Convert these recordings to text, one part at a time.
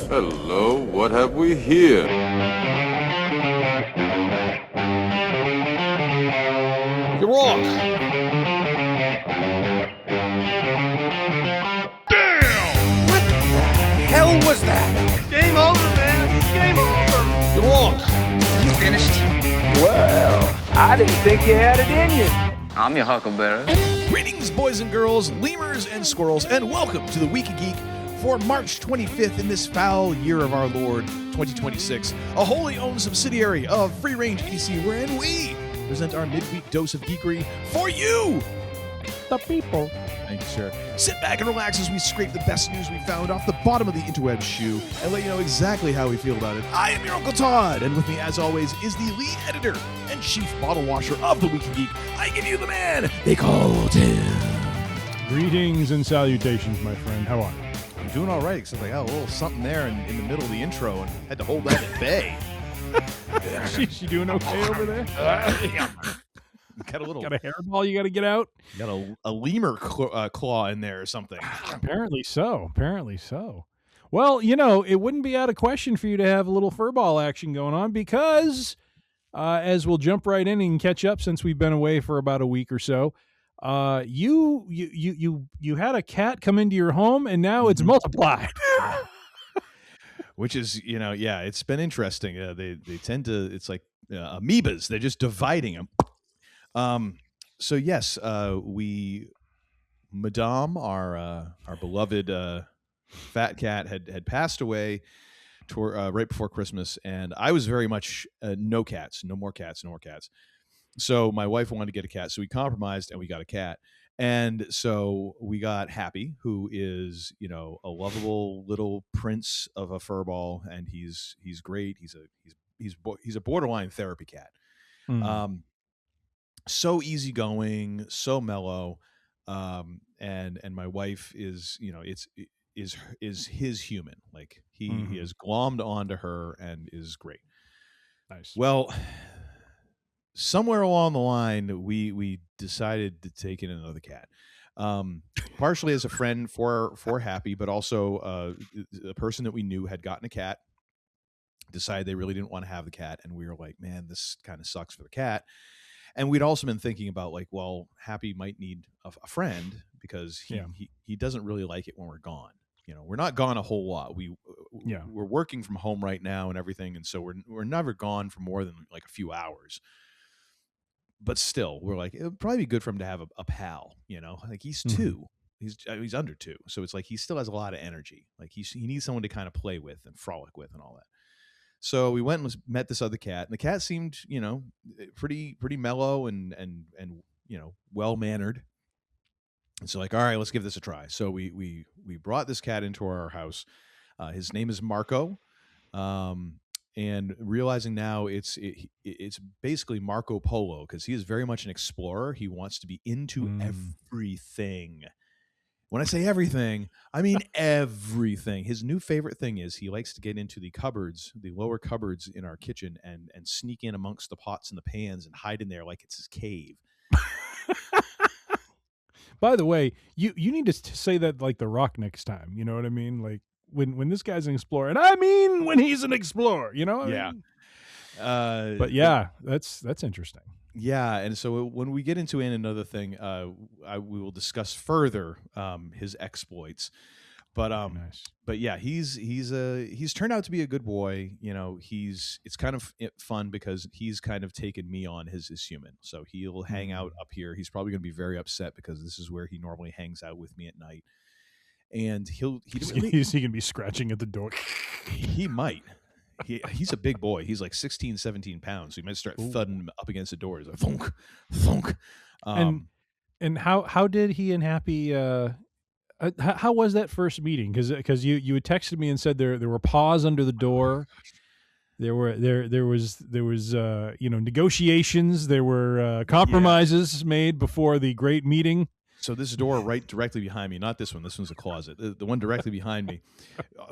Hello, what have we here? You're wrong. Damn! What the hell was that? Game over, man. Game over. You're wrong. You finished? Well, I didn't think you had it in you. I'm your huckleberry. Greetings, boys and girls, lemurs and squirrels, and welcome to the Week of Geek for March 25th in this foul year of our Lord, 2026, a wholly owned subsidiary of Free Range PC, wherein we present our midweek dose of geekery for you, the people. Thank you, sir. Sit back and relax as we scrape the best news we found off the bottom of the interweb shoe and let you know exactly how we feel about it. I am your Uncle Todd, and with me, as always, is the lead editor and chief bottle washer of the Week of Geek. I give you the man they call Tim. Greetings and salutations, my friend. How are you? I'm doing all right, except I got a little something there in the middle of the intro and had to hold that at bay. She doing okay over there? Got a little, Got a hairball you got to get out? got a lemur claw in there or something. Apparently so. Apparently so. Well, you know, it wouldn't be out of question for you to have a little furball action going on because, as we'll jump right in and catch up since we've been away for about a week or so, you had a cat come into your home and now it's multiplied. Which is, yeah, it's been interesting. They tend to, it's like amoebas. They're just dividing them. So yes, Madame, our beloved fat cat, had passed away right before Christmas, and I was very much no more cats. So my wife wanted to get a cat, so we compromised and we got a cat. And so we got Happy, who is, a lovable little prince of a furball, and he's great. He's a borderline therapy cat. Mm. So easygoing, so mellow, and my wife is, is his human. Like he has glommed onto her and is great. Nice. Well, somewhere along the line, we decided to take in another cat, partially as a friend for Happy, but also a person that we knew had gotten a cat, decided they really didn't want to have the cat, and we were like, man, this kind of sucks for the cat. And we'd also been thinking about, like, well, Happy might need a friend because he doesn't really like it when we're gone. We're not gone a whole lot. We're working from home right now and everything, and so we're never gone for more than like a few hours. But still, we're like, it would probably be good for him to have a pal. Like he's two, he's under two, so it's like he still has a lot of energy. Like he needs someone to kind of play with and frolic with and all that. So we went and met this other cat, and the cat seemed, pretty mellow and well mannered. And so, like, all right, let's give this a try. So we brought this cat into our house. His name is Marco, and realizing now it's basically Marco Polo because he is very much an explorer. He wants to be into everything. When I say everything, I mean everything. His new favorite thing is he likes to get into the cupboards, the lower cupboards in our kitchen, and sneak in amongst the pots and the pans and hide in there like it's his cave. By the way, you need to say that like The Rock next time. You know what I mean? Like when this guy's an explorer, and I mean when he's an explorer. Yeah. But yeah, that's interesting. Yeah, and so when we get into another thing, we will discuss further his exploits. But Nice. But yeah, he's turned out to be a good boy. It's kind of fun because he's kind of taken me on his human. So he'll hang out up here. He's probably going to be very upset because this is where he normally hangs out with me at night. And he can be scratching at the door. He might. He's a big boy. He's like 16, 17 pounds. So he might start thudding up against the doors. Like, thunk, thunk. And how did he and Happy? How was that first meeting? Because you had texted me and said there were paws under the door. There was negotiations. There were compromises made before the great meeting. So this door right directly behind me, not this one. This one's a closet. The one directly behind me.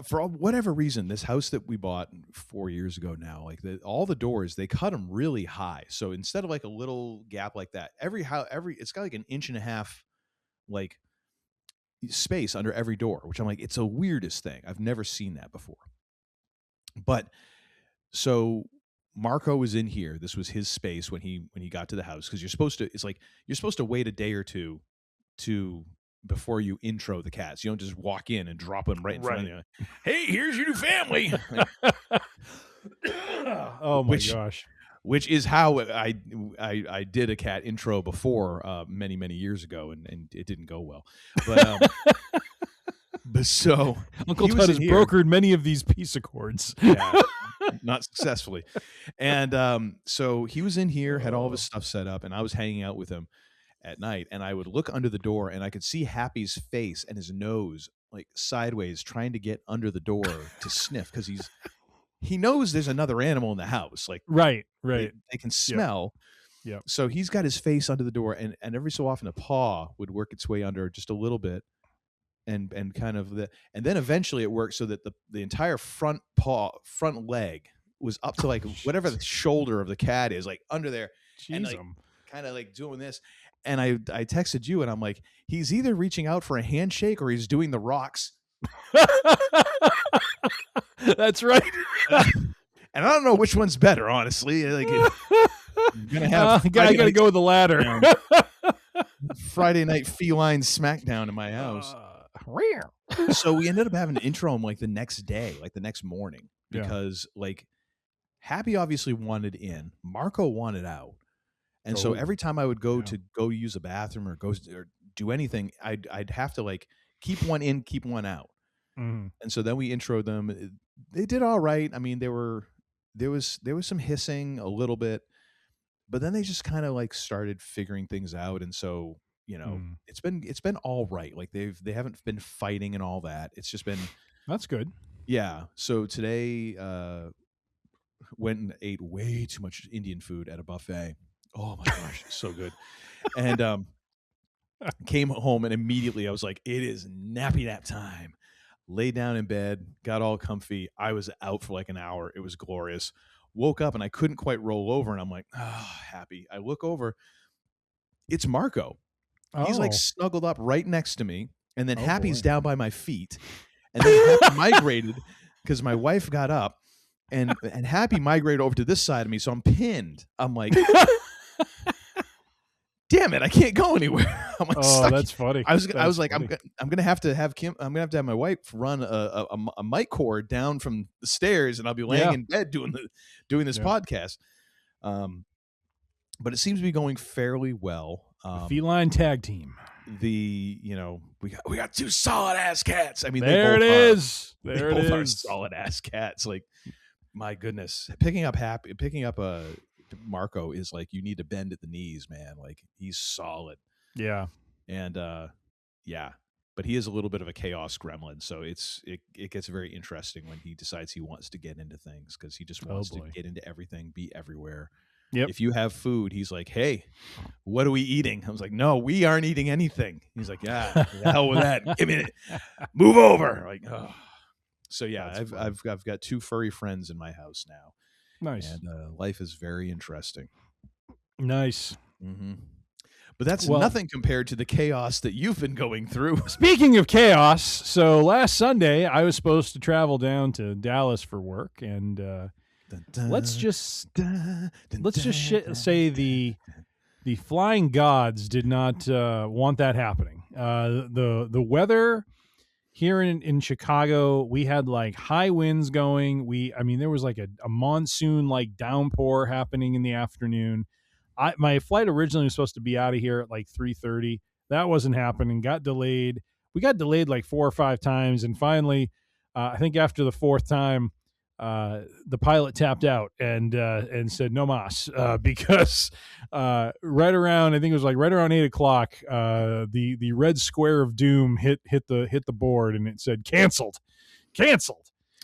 For whatever reason, this house that we bought 4 years ago now, like all the doors, they cut them really high. So instead of like a little gap like that, it's got like an inch and a half, like space under every door, which I'm like, it's the weirdest thing. I've never seen that before. But so Marco was in here. This was his space when he got to the house, because you're supposed to wait a day or two before you intro the cats. You don't just walk in and drop them right in front of you. Hey, here's your new family. Oh my gosh. Which is how I did a cat intro before many years ago, and it didn't go well. But but so Uncle Tut has brokered many of these peace accords. Yeah, not successfully. And so he was in here, had all of his stuff set up, and I was hanging out with him at night, and I would look under the door, and I could see Happy's face and his nose like sideways trying to get under the door to sniff, because he knows there's another animal in the house. Like right. They can smell. Yeah. So he's got his face under the door, and every so often a paw would work its way under just a little bit, and kind of and then eventually it worked so that the entire front leg was up to like whatever the shoulder of the cat is, like under there. Jeez, and like kind of like doing this. And I texted you, and I'm like, he's either reaching out for a handshake or he's doing the rocks. That's right. And I don't know which one's better, honestly. Like, I'm gonna have I gotta go with the latter. Friday night feline smackdown in my house. So we ended up having to intro him like the next day, like the next morning, because like Happy obviously wanted in, Marco wanted out. And so every time I would go to go use a bathroom or do anything, I'd have to like keep one in, keep one out. Mm-hmm. And so then we introed them. They did all right. I mean, there was some hissing a little bit, but then they just kind of like started figuring things out. And so, you know, it's been all right. Like they haven't been fighting and all that. It's just been, that's good. Yeah. So today, went and ate way too much Indian food at a buffet. Oh my gosh, so good. And came home, and immediately I was like, it is nappy nap time. Laid down in bed, got all comfy. I was out for like an hour. It was glorious. Woke up and I couldn't quite roll over, and I'm like, oh, Happy. I look over. It's Marco. Oh. He's like snuggled up right next to me, and then Happy's down by my feet. And then Happy migrated because my wife got up, and Happy migrated over to this side of me, so I'm pinned. I'm like, damn it, I can't go anywhere. I'm like, stuck. That's funny. I was like, I'm gonna have to have my wife run a mic cord down from the stairs, and I'll be laying in bed doing this podcast. But it seems to be going fairly well. Feline tag team. We got two solid ass cats. I mean, there it is. There it is. Solid ass cats. Like, my goodness, picking up Marco is like, you need to bend at the knees, man. Like, he's solid. Yeah. And but he is a little bit of a chaos gremlin, so it gets very interesting when he decides he wants to get into things, because he just wants to get into everything, be everywhere. Yep. If you have food, he's like, hey, what are we eating? I was like, no, we aren't eating anything. He's like, yeah, the hell with that. Give me it. Move over. Like, oh. So yeah, I've got two furry friends in my house now. Nice. And life is very interesting. Nice. Mm-hmm. But that's nothing compared to the chaos that you've been going through. Speaking of chaos, so last Sunday I was supposed to travel down to Dallas for work, and let's just say the flying gods did not want that happening. The weather here in Chicago, we had like high winds going. There was like a monsoon like downpour happening in the afternoon. My flight originally was supposed to be out of here at like 3:30. That wasn't happening. Got delayed. We got delayed like 4 or 5 times, and finally, I think after the 4th time, the pilot tapped out and said no mas, because right around, I think it was like right around 8 o'clock, the red square of doom hit the board, and it said canceled.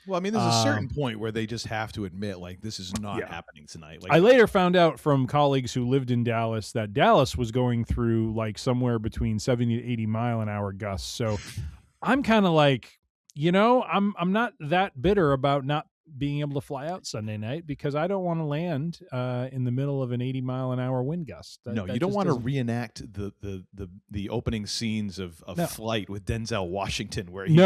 Well, I mean, there's a certain point where they just have to admit, like, this is not happening tonight. Like, I later found out from colleagues who lived in Dallas that Dallas was going through like somewhere between 70 to 80 mile an hour gusts. So I'm kind of like, I'm not that bitter about not being able to fly out Sunday night because I don't want to land in the middle of an 80-mile-an-hour wind gust. No, you don't want to reenact the opening scenes of Flight with Denzel Washington, where he's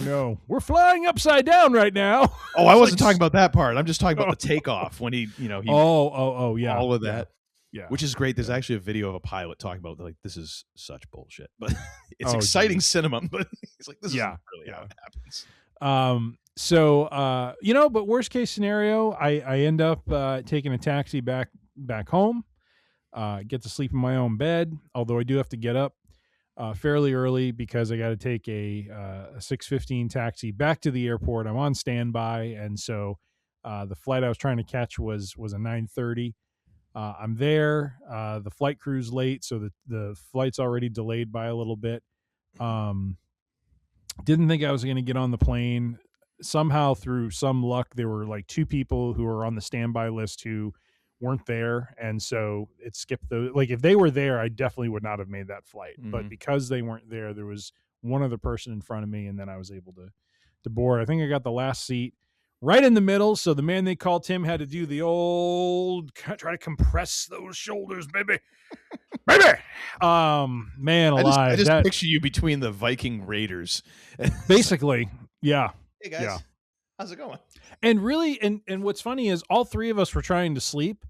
no, we're flying upside down right now. Oh, I wasn't talking about that part. I'm just talking about the takeoff when he yeah, all of that. Yeah, which is great. There's actually a video of a pilot talking about like this is such bullshit, but it's exciting cinema. But he's like, this is really how it happens. So but worst case scenario, I end up taking a taxi back home, get to sleep in my own bed. Although I do have to get up fairly early because I got to take a 6:15 taxi back to the airport. I'm on standby, and so the flight I was trying to catch was a 9:30. I'm there. The flight crew's late, so the flight's already delayed by a little bit. Didn't think I was going to get on the plane. Somehow, through some luck, there were like 2 people who were on the standby list who weren't there, and so it skipped the. Like if they were there, I definitely would not have made that flight. Mm-hmm. But because they weren't there, there was one other person in front of me, and then I was able to board. I think I got the last seat. Right in the middle, so the man they called Tim had to do the old try to compress those shoulders, baby, baby. Man alive! I just picture you between the Viking Raiders, basically. Yeah. Hey guys, how's it going? And really, and what's funny is all 3 of us were trying to sleep,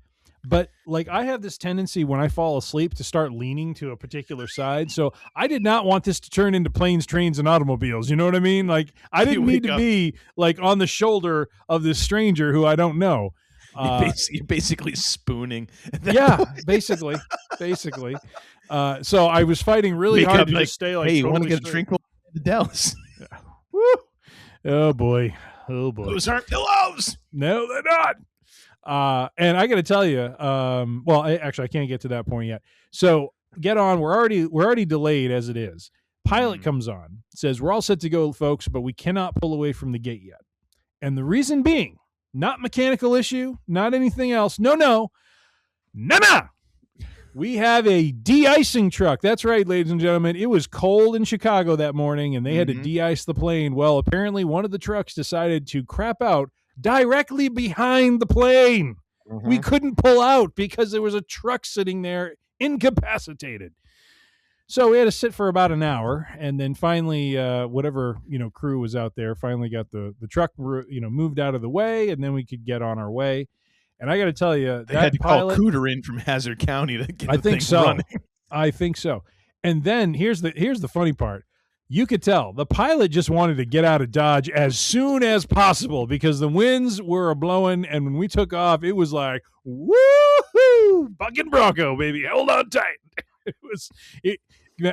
but like I have this tendency when I fall asleep to start leaning to a particular side. So I did not want this to turn into planes, trains, and automobiles. You know what I mean? Like I didn't need to be like on the shoulder of this stranger who I don't know. You're basically spooning. Yeah, basically. So I was fighting really hard to just stay like, hey, you totally want to get straight. a drink with the Dallas? Yeah. Woo! Oh boy. Those aren't pillows. No, they're not. And I got to tell you, I can't get to that point yet. So get on. We're already delayed as it is. Pilot comes on, says we're all set to go, folks, but we cannot pull away from the gate yet. And the reason being, not mechanical issue, not anything else. No. We have a de-icing truck. That's right, ladies and gentlemen. It was cold in Chicago that morning, and they had to de-ice the plane. Well, apparently one of the trucks decided to crap out directly behind the plane. We couldn't pull out because there was a truck sitting there incapacitated. So we had to sit for about an hour, and then finally whatever crew was out there finally got the truck moved out of the way, and then we could get on our way. And I got to tell you, they had to call Cooter in from Hazard County to get the thing running. I think so. And then here's the funny part. You could tell the pilot just wanted to get out of Dodge as soon as possible because the winds were blowing, and when we took off, it was like, woohoo, bucking Bronco, baby, hold on tight.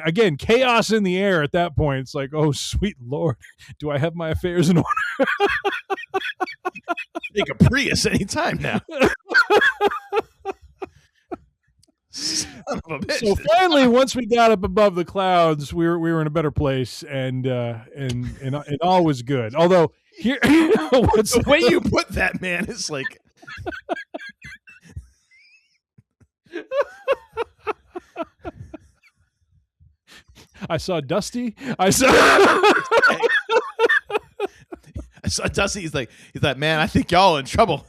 Again, chaos in the air at that point. It's like, oh, sweet Lord, do I have my affairs in order? Take a Prius anytime now. Son of a bitch. So finally, once we got up above the clouds, we were in a better place, and all was good. Although here, the way you put that, man, is like. I saw Dusty. I saw Dusty. He's like, man, I think y'all in trouble.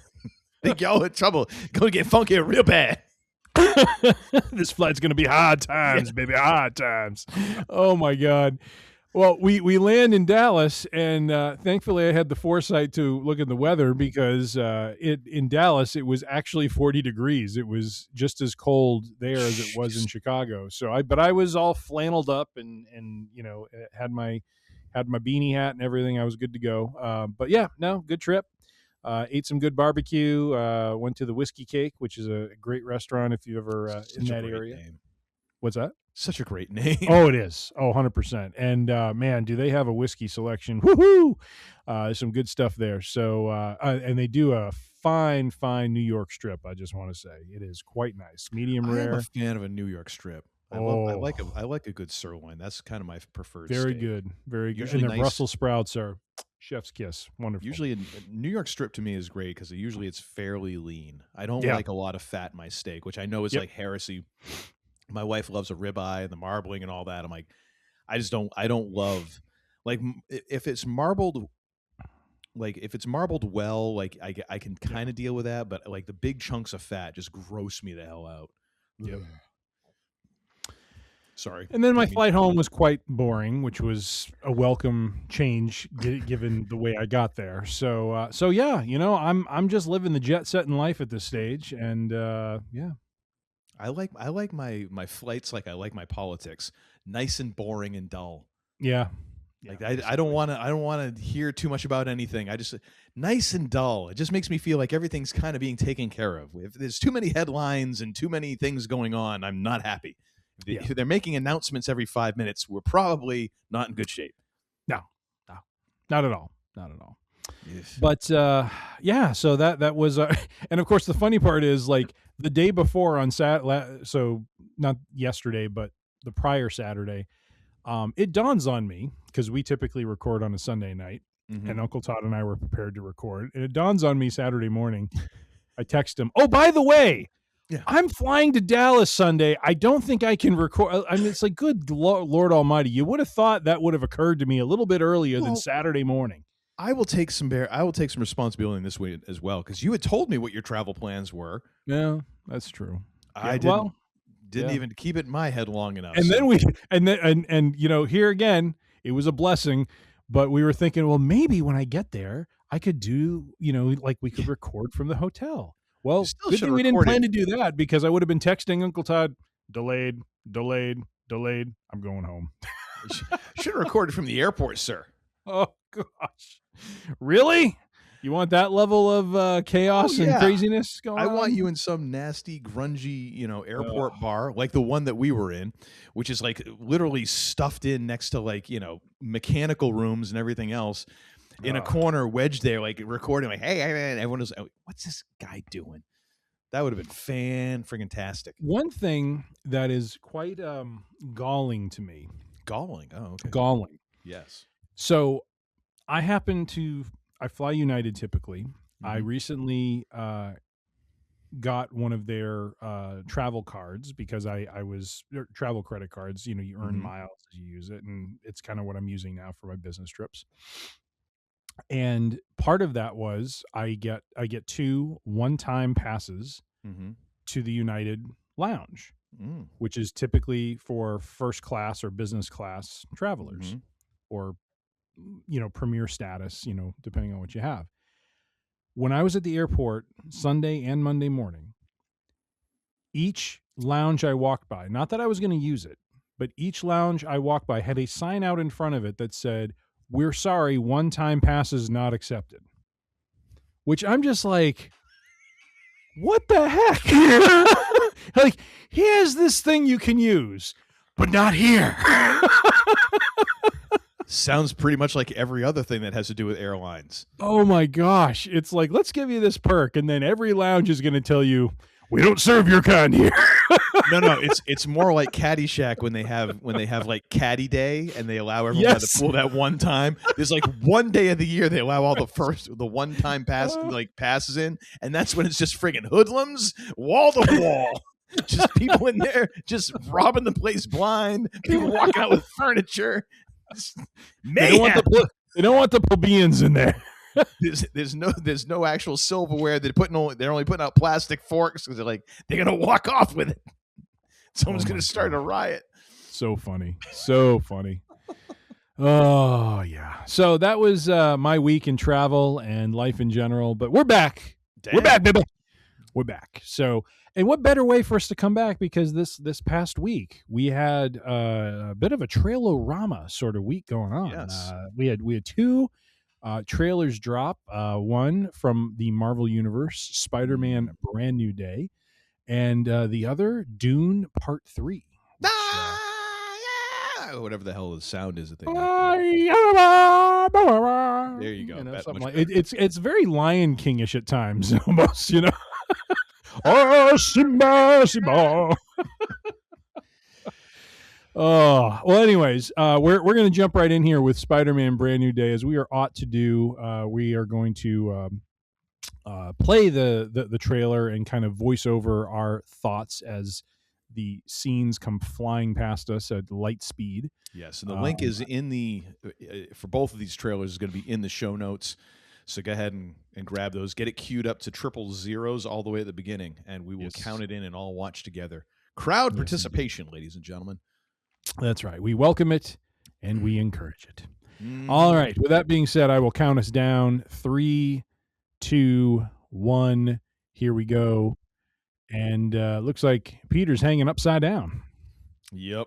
Gonna get funky real bad. This flight's gonna be hard times, baby, hard times. Oh my God. Well, we land in Dallas, and thankfully I had the foresight to look at the weather because in Dallas it was actually 40 degrees. It was just as cold there as it was in Chicago. So I was all flanneled up and had my beanie hat and everything. I was good to go. But yeah, no, good trip. Ate some good barbecue. Went to the Whiskey Cake, which is a great restaurant if you ever in that area. Name. What's that? Such a great name. Oh, it is. Oh, 100%. And man, do they have a whiskey selection. Woohoo! There's some good stuff there. So, and they do a fine New York strip, I just want to say. It is quite nice. Medium rare. I'm a fan of a New York strip. I like a good sirloin. That's kind of my preferred Very steak. good. Very good. Usually and the nice. Brussels sprouts are chef's kiss. Wonderful. Usually a New York strip to me is great because usually it's fairly lean. I don't like a lot of fat in my steak, which I know is like heresy. My wife loves a ribeye and the marbling and all that. I'm like, I don't love, like, if it's marbled like if it's marbled well, like I can kind of deal with that, but like the big chunks of fat just gross me the hell out. Yep. Sorry. And then my flight home was quite boring, which was a welcome change given the way I got there. So yeah, I'm just living the jet setting life at this stage, and yeah. I like my flights like I like my politics, nice and boring and dull. Yeah. Like I don't want to hear too much about anything. I just nice and dull. It just makes me feel like everything's kind of being taken care of. If there's too many headlines and too many things going on, I'm not happy. If they're making announcements every 5 minutes, we're probably not in good shape. No, not at all. Not at all. Yes. But yeah, so that was, and of course the funny part is like the day before on so not yesterday, but the prior Saturday, it dawns on me because we typically record on a Sunday night, and Uncle Todd and I were prepared to record, and it dawns on me Saturday morning. I text him, oh, by the way, I'm flying to Dallas Sunday. I don't think I can record. I mean, it's like, good Lord Almighty. You would have thought that would have occurred to me a little bit earlier than Saturday morning. I will take some responsibility in this way as well, because you had told me what your travel plans were. Yeah, that's true. I didn't even keep it in my head long enough. And then here again, it was a blessing, but we were thinking, well, maybe when I get there, I could do, like we could record from the hotel. Well, good thing we didn't plan to do that, because I would have been texting Uncle Todd, delayed. I'm going home. Should have recorded from the airport, sir. Oh, gosh. Really? You want that level of chaos and craziness going on? I want you in some nasty, grungy, airport bar, like the one that we were in, which is like literally stuffed in next to like, mechanical rooms and everything else. In a corner, wedged there, like recording, like, hey, and everyone was, what's this guy doing? That would have been friggin-tastic. One thing that is quite galling to me. Galling? Oh, okay. Galling. Yes. So I fly United typically. I recently got one of their travel cards because I was travel credit cards. You earn miles as you use it, and it's kind of what I'm using now for my business trips. And part of that was I get 2 one-time passes to the United Lounge, which is typically for first class or business class travelers, or premier status, depending on what you have. When I was at the airport Sunday and Monday morning, each lounge I walked by, not that I was going to use it, but each lounge I walked by had a sign out in front of it that said, "We're sorry, one-time passes not accepted." Which I'm just like, what the heck? Like, here's this thing you can use, but not here. Sounds pretty much like every other thing that has to do with airlines. Oh my gosh. It's like, let's give you this perk, and then every lounge is going to tell you, we don't serve your kind here. No, it's more like Caddyshack when they have like Caddy Day, and they allow everyone to pull that one time. There's like one day of the year they allow all the one time passes in, and that's when it's just friggin' hoodlums wall to wall. Just people in there just robbing the place blind, people walking out with furniture. They don't want the plebeians in there. There's no actual silverware. They're only putting out plastic forks because they're gonna walk off with it. Someone's gonna start a riot. So funny. Oh yeah. So that was my week in travel and life in general. But we're back. Damn. We're back, baby. We're back. So, and what better way for us to come back, because this past week we had a bit of a trailorama sort of week going on. Yes. We had 2 trailers drop. One from the Marvel Universe, Spider-Man Brand New Day, and the other, Dune Part 3. Whatever the hell the sound is that they got. There you go. Something like it's very Lion King-ish at times, almost, Oh, Simba, Simba. Oh, well, anyways, we're going to jump right in here with Spider-Man Brand New Day, as we are ought to do. We are going to play the trailer and kind of voice over our thoughts as the scenes come flying past us at light speed. Yes, and the link is in for both of these trailers is going to be in the show notes. So go ahead and grab those. Get it queued up to 000s all the way at the beginning, and we will Yes. count it in and all watch together. Crowd Yes, participation, ladies and gentlemen. That's right. We welcome it and we encourage it. All right. With that being said, I will count us down. 3, 2, 1. Here we go. And looks like Peter's hanging upside down. Yep.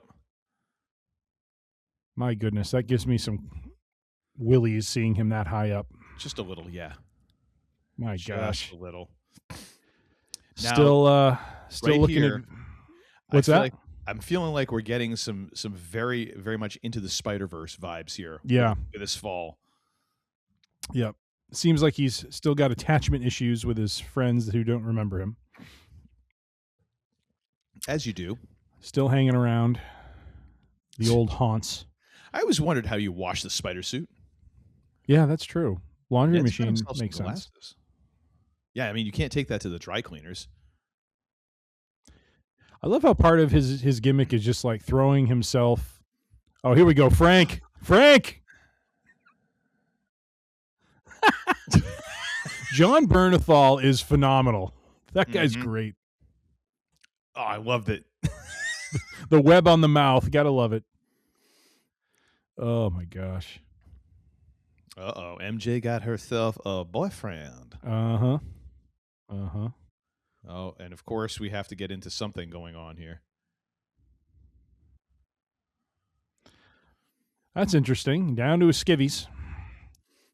My goodness, that gives me some willies seeing him that high up. Just a little, yeah. My Just gosh. a little. Still right looking here, at what's I feel that? like I'm feeling like we're getting some very, very much into the Spider-Verse vibes here. Yeah. This fall. Yep. Seems like he's still got attachment issues with his friends who don't remember him. As you do. Still hanging around the old haunts. I always wondered how you wash the spider suit. Yeah, that's true. Laundry Yeah, it's got machine himself some makes sense. glasses. Yeah, I mean, you can't take that to the dry cleaners. I love how part of his gimmick is just like throwing himself. Oh, here we go, Frank. Frank. John Bernthal is phenomenal. That guy's great. Oh, I loved it. The web on the mouth, gotta love it. Oh my gosh. Uh-oh, MJ got herself a boyfriend. Uh-huh. Oh, and of course we have to get into something going on here. That's interesting. Down to his skivvies.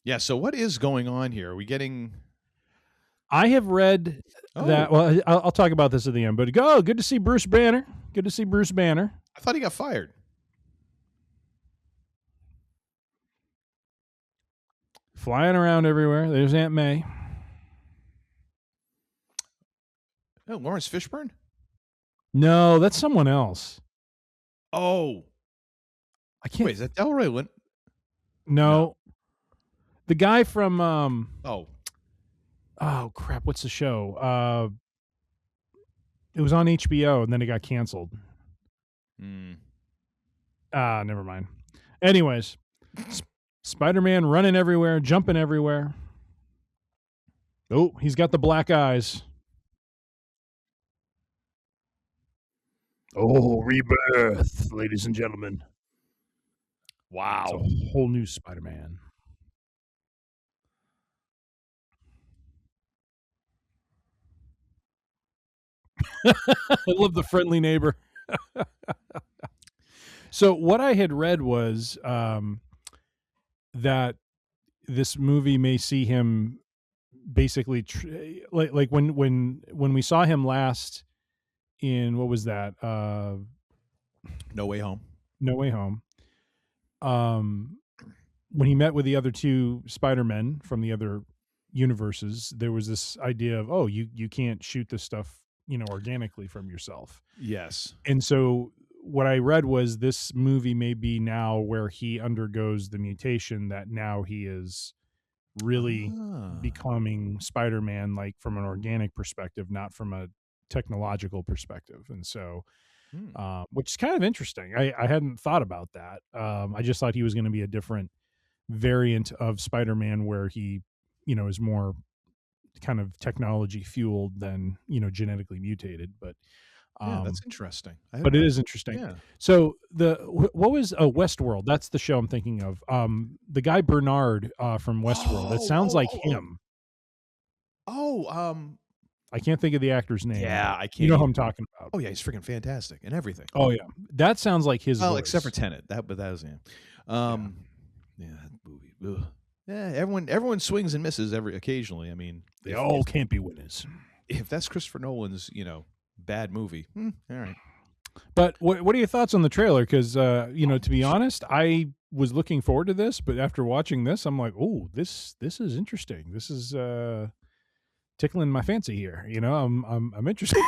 Yeah, so what is going on here? Are we getting... I have read that. Well, I'll talk about this at the end. But good to see Bruce Banner. Good to see Bruce Banner. I thought he got fired. Flying around everywhere. There's Aunt May. Oh, Lawrence Fishburne? No, that's someone else. Oh. I can't. Wait, is that Delroy Lind? No. The guy from oh crap, what's the show? It was on HBO and then it got canceled. Never mind. Anyways, Spider-Man running everywhere, jumping everywhere. Oh, he's got the black eyes. Oh, rebirth, ladies and gentlemen. Wow. It's a whole new Spider-Man. I love the friendly neighbor. So what I had read was that this movie may see him basically like when we saw him last in what was that? No Way Home. No Way Home. When he met with the other two Spider-Men from the other universes, there was this idea of, you can't shoot this stuff, organically from yourself. Yes. And so what I read was this movie may be now where he undergoes the mutation that now he is really becoming Spider-Man, like from an organic perspective, not from a technological perspective. And so, which is kind of interesting. I hadn't thought about that. I just thought he was going to be a different variant of Spider-Man where he, is more kind of technology fueled than, genetically mutated. But yeah, that's interesting. But it is interesting. Yeah. So what was Westworld? That's the show I'm thinking of. The guy Bernard from Westworld. It sounds like him. I can't think of the actor's name. Yeah, I can't. You know who I'm talking about. Oh yeah, he's freaking fantastic and everything. Oh yeah, that sounds like his voice. Except for Tenet. But that was him. Yeah, that movie. Ugh. Yeah, everyone swings and misses occasionally. I mean, they all can't be winners. If that's Christopher Nolan's, bad movie, all right. But what are your thoughts on the trailer? Because to be honest, I was looking forward to this, but after watching this, I'm like, oh, this is interesting. This is tickling my fancy here. I'm interested.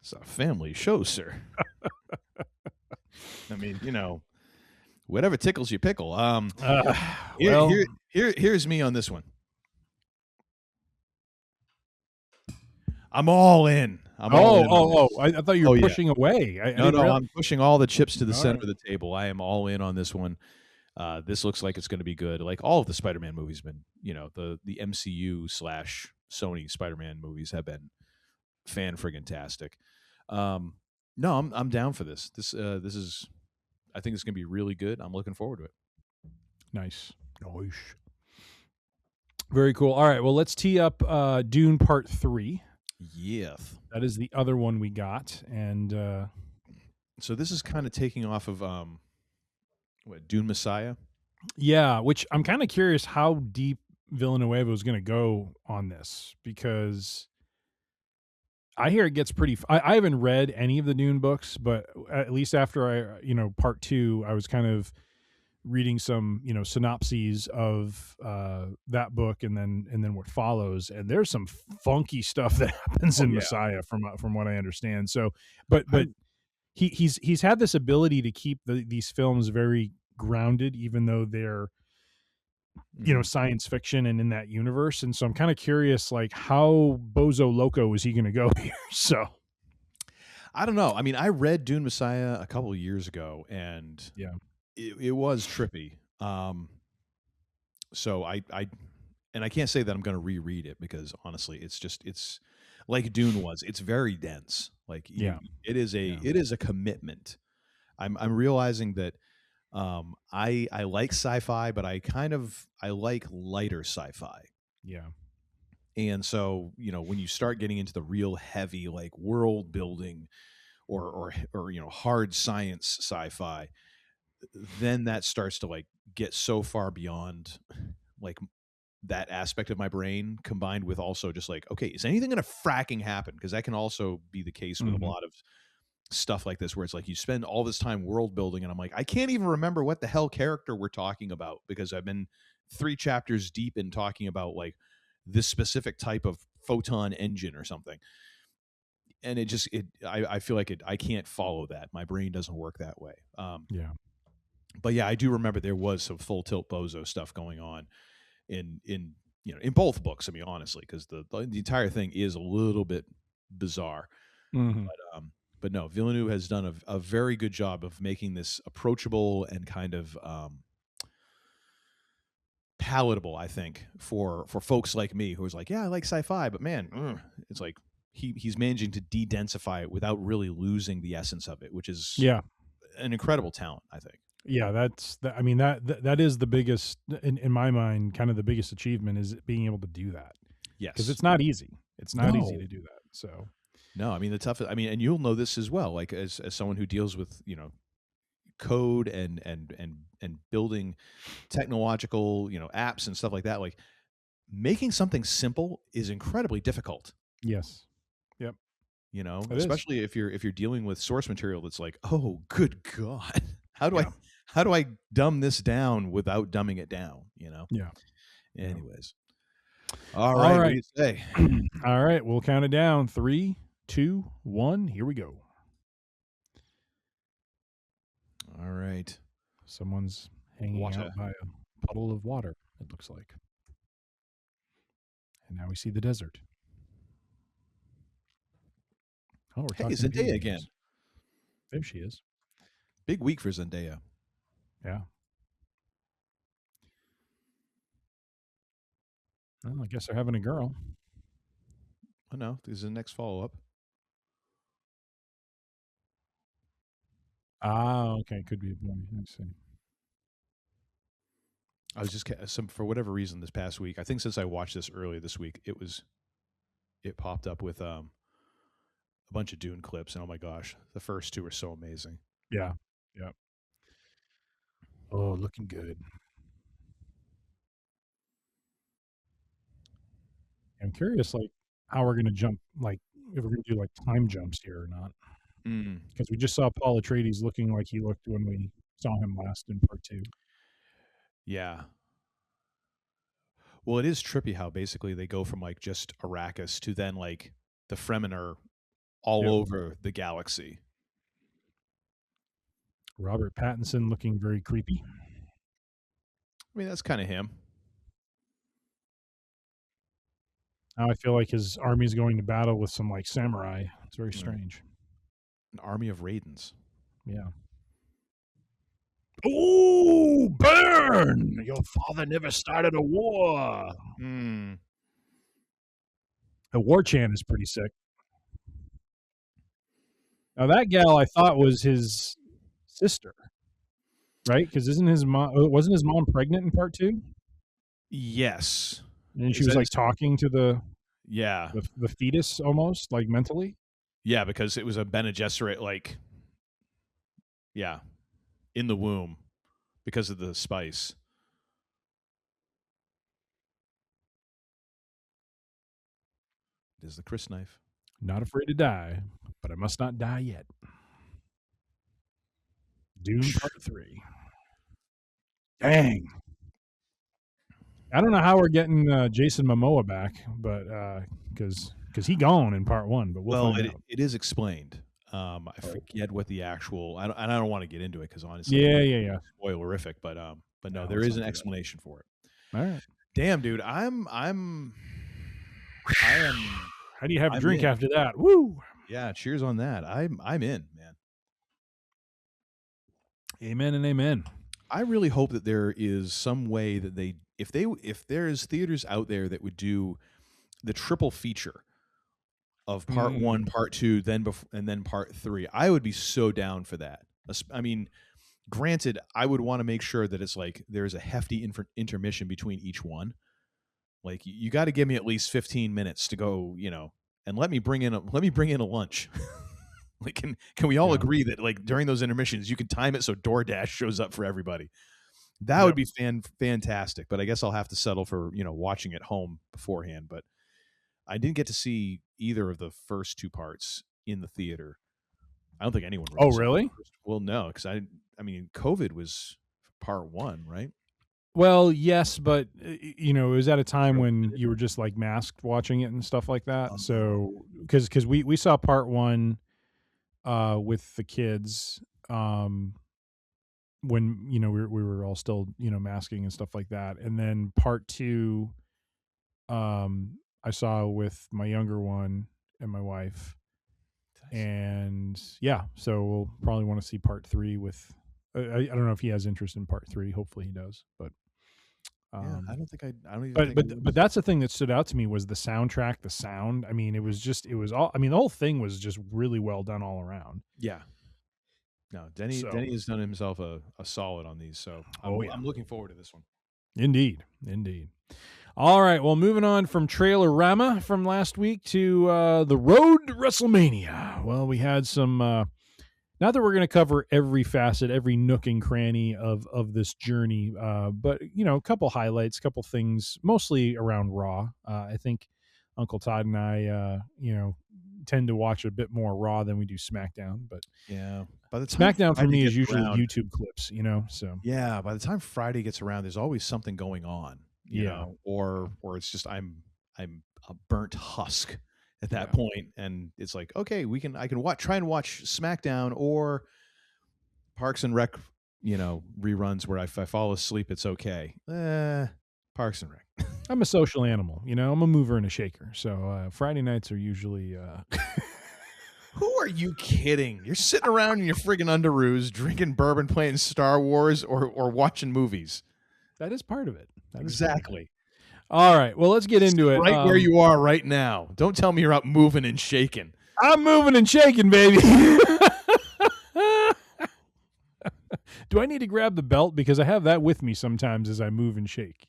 It's a family show, sir. I mean, whatever tickles you pickle. Here's me on this one. I'm all in. I thought you were pushing away. No, I'm pushing all the chips to the center of the table. I am all in on this one. This looks like it's going to be good. Like all of the Spider-Man movies been, the MCU / Sony Spider-Man movies have been fan friggin' tastic. No, I'm down for this. This is, I think it's going to be really good. I'm looking forward to it. Nice. Very cool. All right, well, let's tee up Dune Part 3. Yes. That is the other one we got, and so this is kind of taking off of Dune Messiah. Yeah, which I'm kind of curious how deep Villanueva was going to go on this, because I hear it gets pretty. I haven't read any of the Dune books, but at least after Part 2, I was kind of reading some synopses of that book and then what follows, and there's some funky stuff that happens in Messiah from what I understand. So, but he's had this ability to keep these films very grounded, even though they're science fiction and in that universe. And so I'm kind of curious, like, how bozo loco is he going to go here? So I don't know. I mean, I read Dune Messiah a couple of years ago, and it was trippy. So I can't say that I'm going to reread it, because honestly, it's like Dune was. It's very dense. Like, it is a commitment. I'm realizing that I like sci-fi, but I like lighter sci-fi. Yeah. And so, when you start getting into the real heavy, like, world building or hard science sci-fi, then that starts to, like, get so far beyond, like, that aspect of my brain, combined with also just like, okay, is anything going to fracking happen? Because that can also be the case with a lot of stuff like this, where it's like you spend all this time world building, and I'm like, I can't even remember what the hell character we're talking about, because I've been 3 chapters deep in talking about, like, this specific type of photon engine or something, and I feel like I can't follow that. My brain doesn't work that way. But yeah, I do remember there was some full tilt bozo stuff going on in both books. I mean, honestly, because the entire thing is a little bit bizarre. But no, Villeneuve has done a very good job of making this approachable and kind of palatable, I think, for folks like me, who is like, yeah, I like sci-fi, but man, it's like he's managing to de-densify it without really losing the essence of it, which is an incredible talent, I think. Yeah, that is the biggest, in my mind, kind of the biggest achievement, is being able to do that. Yes, because it's not easy. It's not easy to do that. So. No, I mean, the toughest. I mean, and you'll know this as well. Like, as someone who deals with code and building technological apps and stuff like that. Like, making something simple is incredibly difficult. Yes. Yep. Especially if you're dealing with source material that's like, oh, good God, how do I dumb this down without dumbing it down? Yeah. Anyways. All right. What do you say? All right. We'll count it down. 3, 2, 1. Here we go. All right. Someone's hanging out by a puddle of water, it looks like. And now we see the desert. Oh, we're talking Zendaya again. There she is. Big week for Zendaya. Yeah. Well, I guess they're having a girl. Oh, no. This is the next follow-up. Okay. Could be a boy. Let's see. I was just for whatever reason this past week, I think since I watched this earlier this week, it popped up with a bunch of Dune clips, and oh my gosh, the first 2 are so amazing. Yeah. Yep. Oh, looking good. I'm curious, like, how we're going to jump, like, if we're going to do, like, time jumps here or not. Because we just saw Paul Atreides looking like he looked when we saw him last in Part 2. Yeah. Well, it is trippy how basically they go from, like, just Arrakis to then, like, the Fremen are all over the galaxy. Robert Pattinson looking very creepy. I mean, that's kind of him. Now I feel like his army's going to battle with some, like, samurai. It's very strange. An army of Raidens. Yeah. Ooh, burn! Your father never started a war. Mm. The war chant is pretty sick. Now that gal I thought was his sister, right? Because wasn't his mom pregnant in part 2? Yes. And she Is was that like his- talking to the Yeah. fetus almost, like mentally. Yeah, because it was a Bene Gesserit, like, yeah, in the womb because of the spice. There's the Chris knife. Not afraid to die, but I must not die yet. Dune Part 3. Dang. I don't know how we're getting Jason Momoa back, but because he gone in part 1, but we'll find out. It is explained. I forget what the actual. I don't want to get into it because honestly, Yeah. spoilerific. But no, No, there let's is not an do that. explanation for it. All right. Damn, dude, I am. How do you have a I'm drink in. after that? Woo! Yeah, cheers on that. I'm in, man. Amen and amen. I really hope that there is some way that if there's theaters out there that would do the triple feature of part 1, part 2, and then part 3, I would be so down for that. I mean, granted, I would want to make sure that it's like there's a hefty intermission between each one. Like you got to give me at least 15 minutes to go, and let me bring in a lunch. Like, can we all agree that like during those intermissions you can time it so DoorDash shows up for everybody? That would be fantastic. But I guess I'll have to settle for watching at home beforehand. But I didn't get to see either of the first 2 parts in the theater. I don't think anyone. Oh, really? Well, no, because I mean, COVID was part 1, right? Well, yes, but it was at a time when you were just like masked watching it and stuff like that. So because we saw part 1 with the kids when we were all still masking and stuff like that, and then part 2 I saw with my younger one and my wife. And yeah, so we'll probably want to see part 3 with I don't know if he has interest in part 3. Hopefully he does, but yeah, I don't even but that's the thing that stood out to me was the soundtrack, the sound. I mean, the whole thing was just really well done all around. Yeah. No, Denny has done himself a solid on these, so I'm looking forward to this one. Indeed. All right, well, moving on from Trailer-rama from last week to the road to WrestleMania. Well, we had some not that we're going to cover every facet, every nook and cranny of this journey, but, a couple highlights, couple things, mostly around Raw. I think Uncle Todd and I, tend to watch a bit more Raw than we do SmackDown. But yeah, by the time SmackDown for me is usually around, YouTube clips, so. Yeah, by the time Friday gets around, there's always something going on, you know, or it's just I'm a burnt husk at that point, and it's like, okay, I can try and watch SmackDown or Parks and Rec, reruns where if I fall asleep, it's okay. Parks and Rec. I'm a social animal, I'm a mover and a shaker. So Friday nights are usually. Who are you kidding? You're sitting around in your friggin' underoos, drinking bourbon, playing Star Wars, or watching movies. That is part of it. Exactly. All right. Well, let's get into it. Right where you are right now. Don't tell me you're out moving and shaking. I'm moving and shaking, baby. Do I need to grab the belt? Because I have that with me sometimes as I move and shake,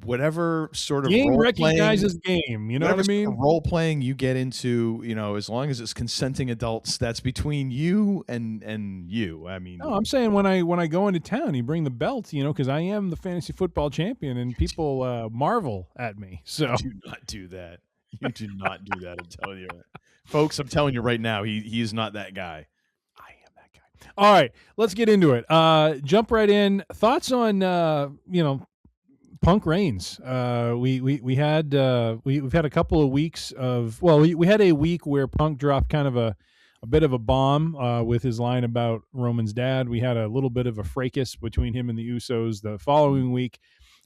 Whatever sort of game recognizes game. You know what I mean? Role playing you get into, as long as it's consenting adults, that's between you and you. I mean, no, I'm saying when I go into town, you bring the belt, because I am the fantasy football champion, and people marvel at me. So do not do that. You do not do that. I'm telling you, folks. I'm telling you right now, he is not that guy. I am that guy. All right, let's get into it. Jump right in. Thoughts on Punk reigns. We've had a couple of weeks of we had a week where Punk dropped kind of a bit of a bomb with his line about Roman's dad. We had a little bit of a fracas between him and the Usos the following week,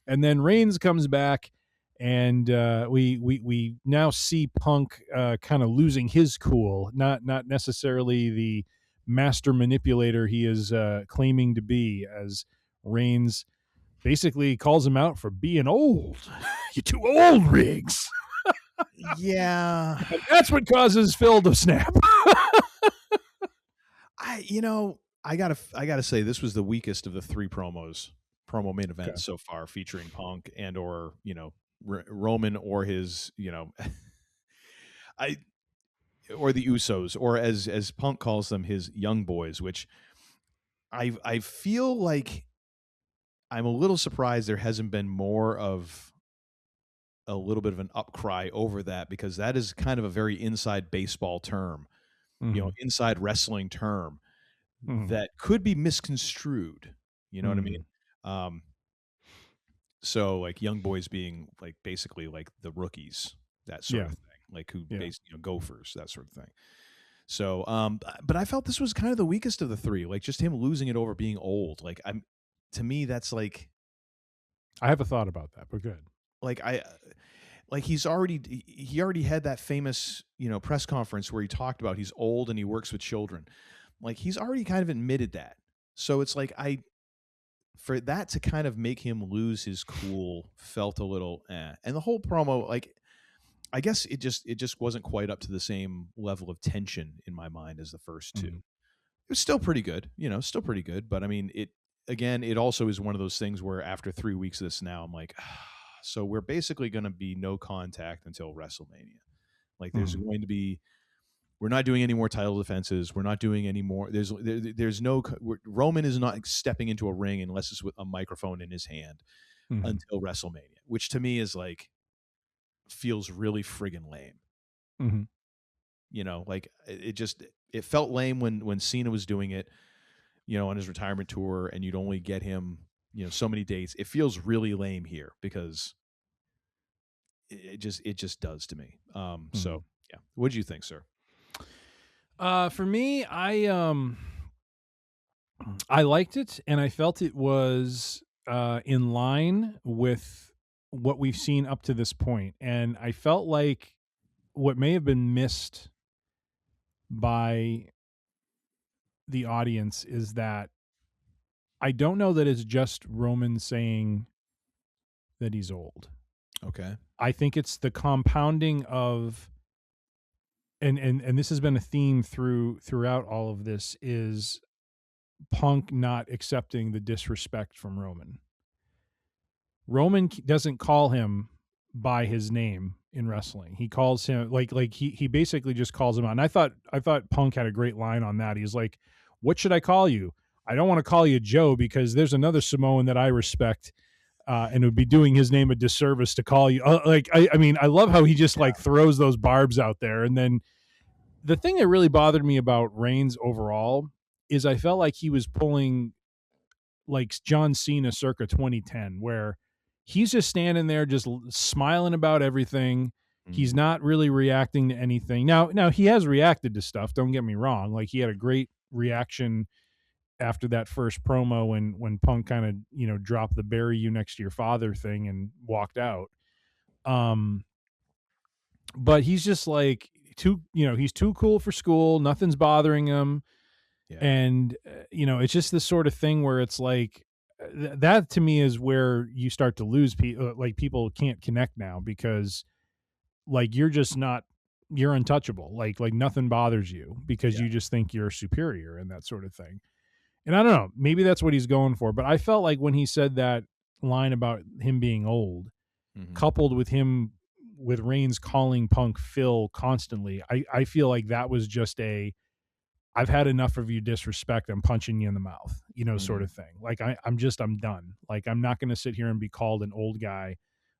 and then Reigns comes back, and we now see Punk kind of losing his cool, not necessarily the master manipulator he is claiming to be, as Reigns basically calls him out for being old. You're too old, Riggs. Yeah. And that's what causes Phil to snap. I gotta say this was the weakest of the three promo main events so far, featuring Punk and or Roman or his or the Usos, or as Punk calls them, his young boys, which I feel like I'm a little surprised there hasn't been more of a little bit of an upcry over that, because that is kind of a very inside baseball term, inside wrestling term that could be misconstrued. You know what I mean? So like young boys being like basically like the rookies, that sort of thing, like who gophers, that sort of thing. So, but I felt this was kind of the weakest of the three, like just him losing it over being old. Like to me, that's like, I have a thought about that, but good. Like he already had that famous, press conference where he talked about he's old and he works with children. Like he's already kind of admitted that. So it's like for that to kind of make him lose his cool felt a little And the whole promo, like, I guess it just wasn't quite up to the same level of tension in my mind as the first two. It was still pretty good, still pretty good. But I mean, it also is one of those things where after 3 weeks of this now, I'm like, so we're basically going to be no contact until WrestleMania. Like there's going to be, we're not doing any more title defenses. We're not doing any more. There's no, Roman is not stepping into a ring unless it's with a microphone in his hand until WrestleMania, which to me is like, feels really friggin' lame. Like it felt lame when Cena was doing it, on his retirement tour, and you'd only get him, so many dates. It feels really lame here because it just does to me. So yeah. What did you think, sir? For me, I liked it, and I felt it was in line with what we've seen up to this point. And I felt like what may have been missed by the audience is that I don't know that it's just Roman saying that he's old. Okay. I think it's the compounding of, and this has been a theme throughout all of this, is Punk not accepting the disrespect from Roman. Roman doesn't call him by his name in wrestling. He calls him like he basically just calls him out. And I thought Punk had a great line on that. He's like, "What should I call you? I don't want to call you Joe because there's another Samoan that I respect, and it would be doing his name a disservice to call you." I mean, I love how he just like throws those barbs out there. And then the thing that really bothered me about Reigns overall is I felt like he was pulling like John Cena circa 2010, where he's just standing there just smiling about everything. He's not really reacting to anything. Now he has reacted to stuff, don't get me wrong. Like he had a great reaction after that first promo when Punk kind of, dropped the bury you next to your father thing and walked out. But he's just like he's too cool for school. Nothing's bothering him. Yeah. And, it's just this sort of thing where it's like, that to me is where you start to lose people. Like people can't connect now because like, you're untouchable. Like nothing bothers you because you just think you're superior and that sort of thing. And I don't know, maybe that's what he's going for. But I felt like when he said that line about him being old, coupled with Reigns calling Punk Phil constantly, I feel like that was just I've had enough of your disrespect. I'm punching you in the mouth, sort of thing. Like I'm done. Like I'm not going to sit here and be called an old guy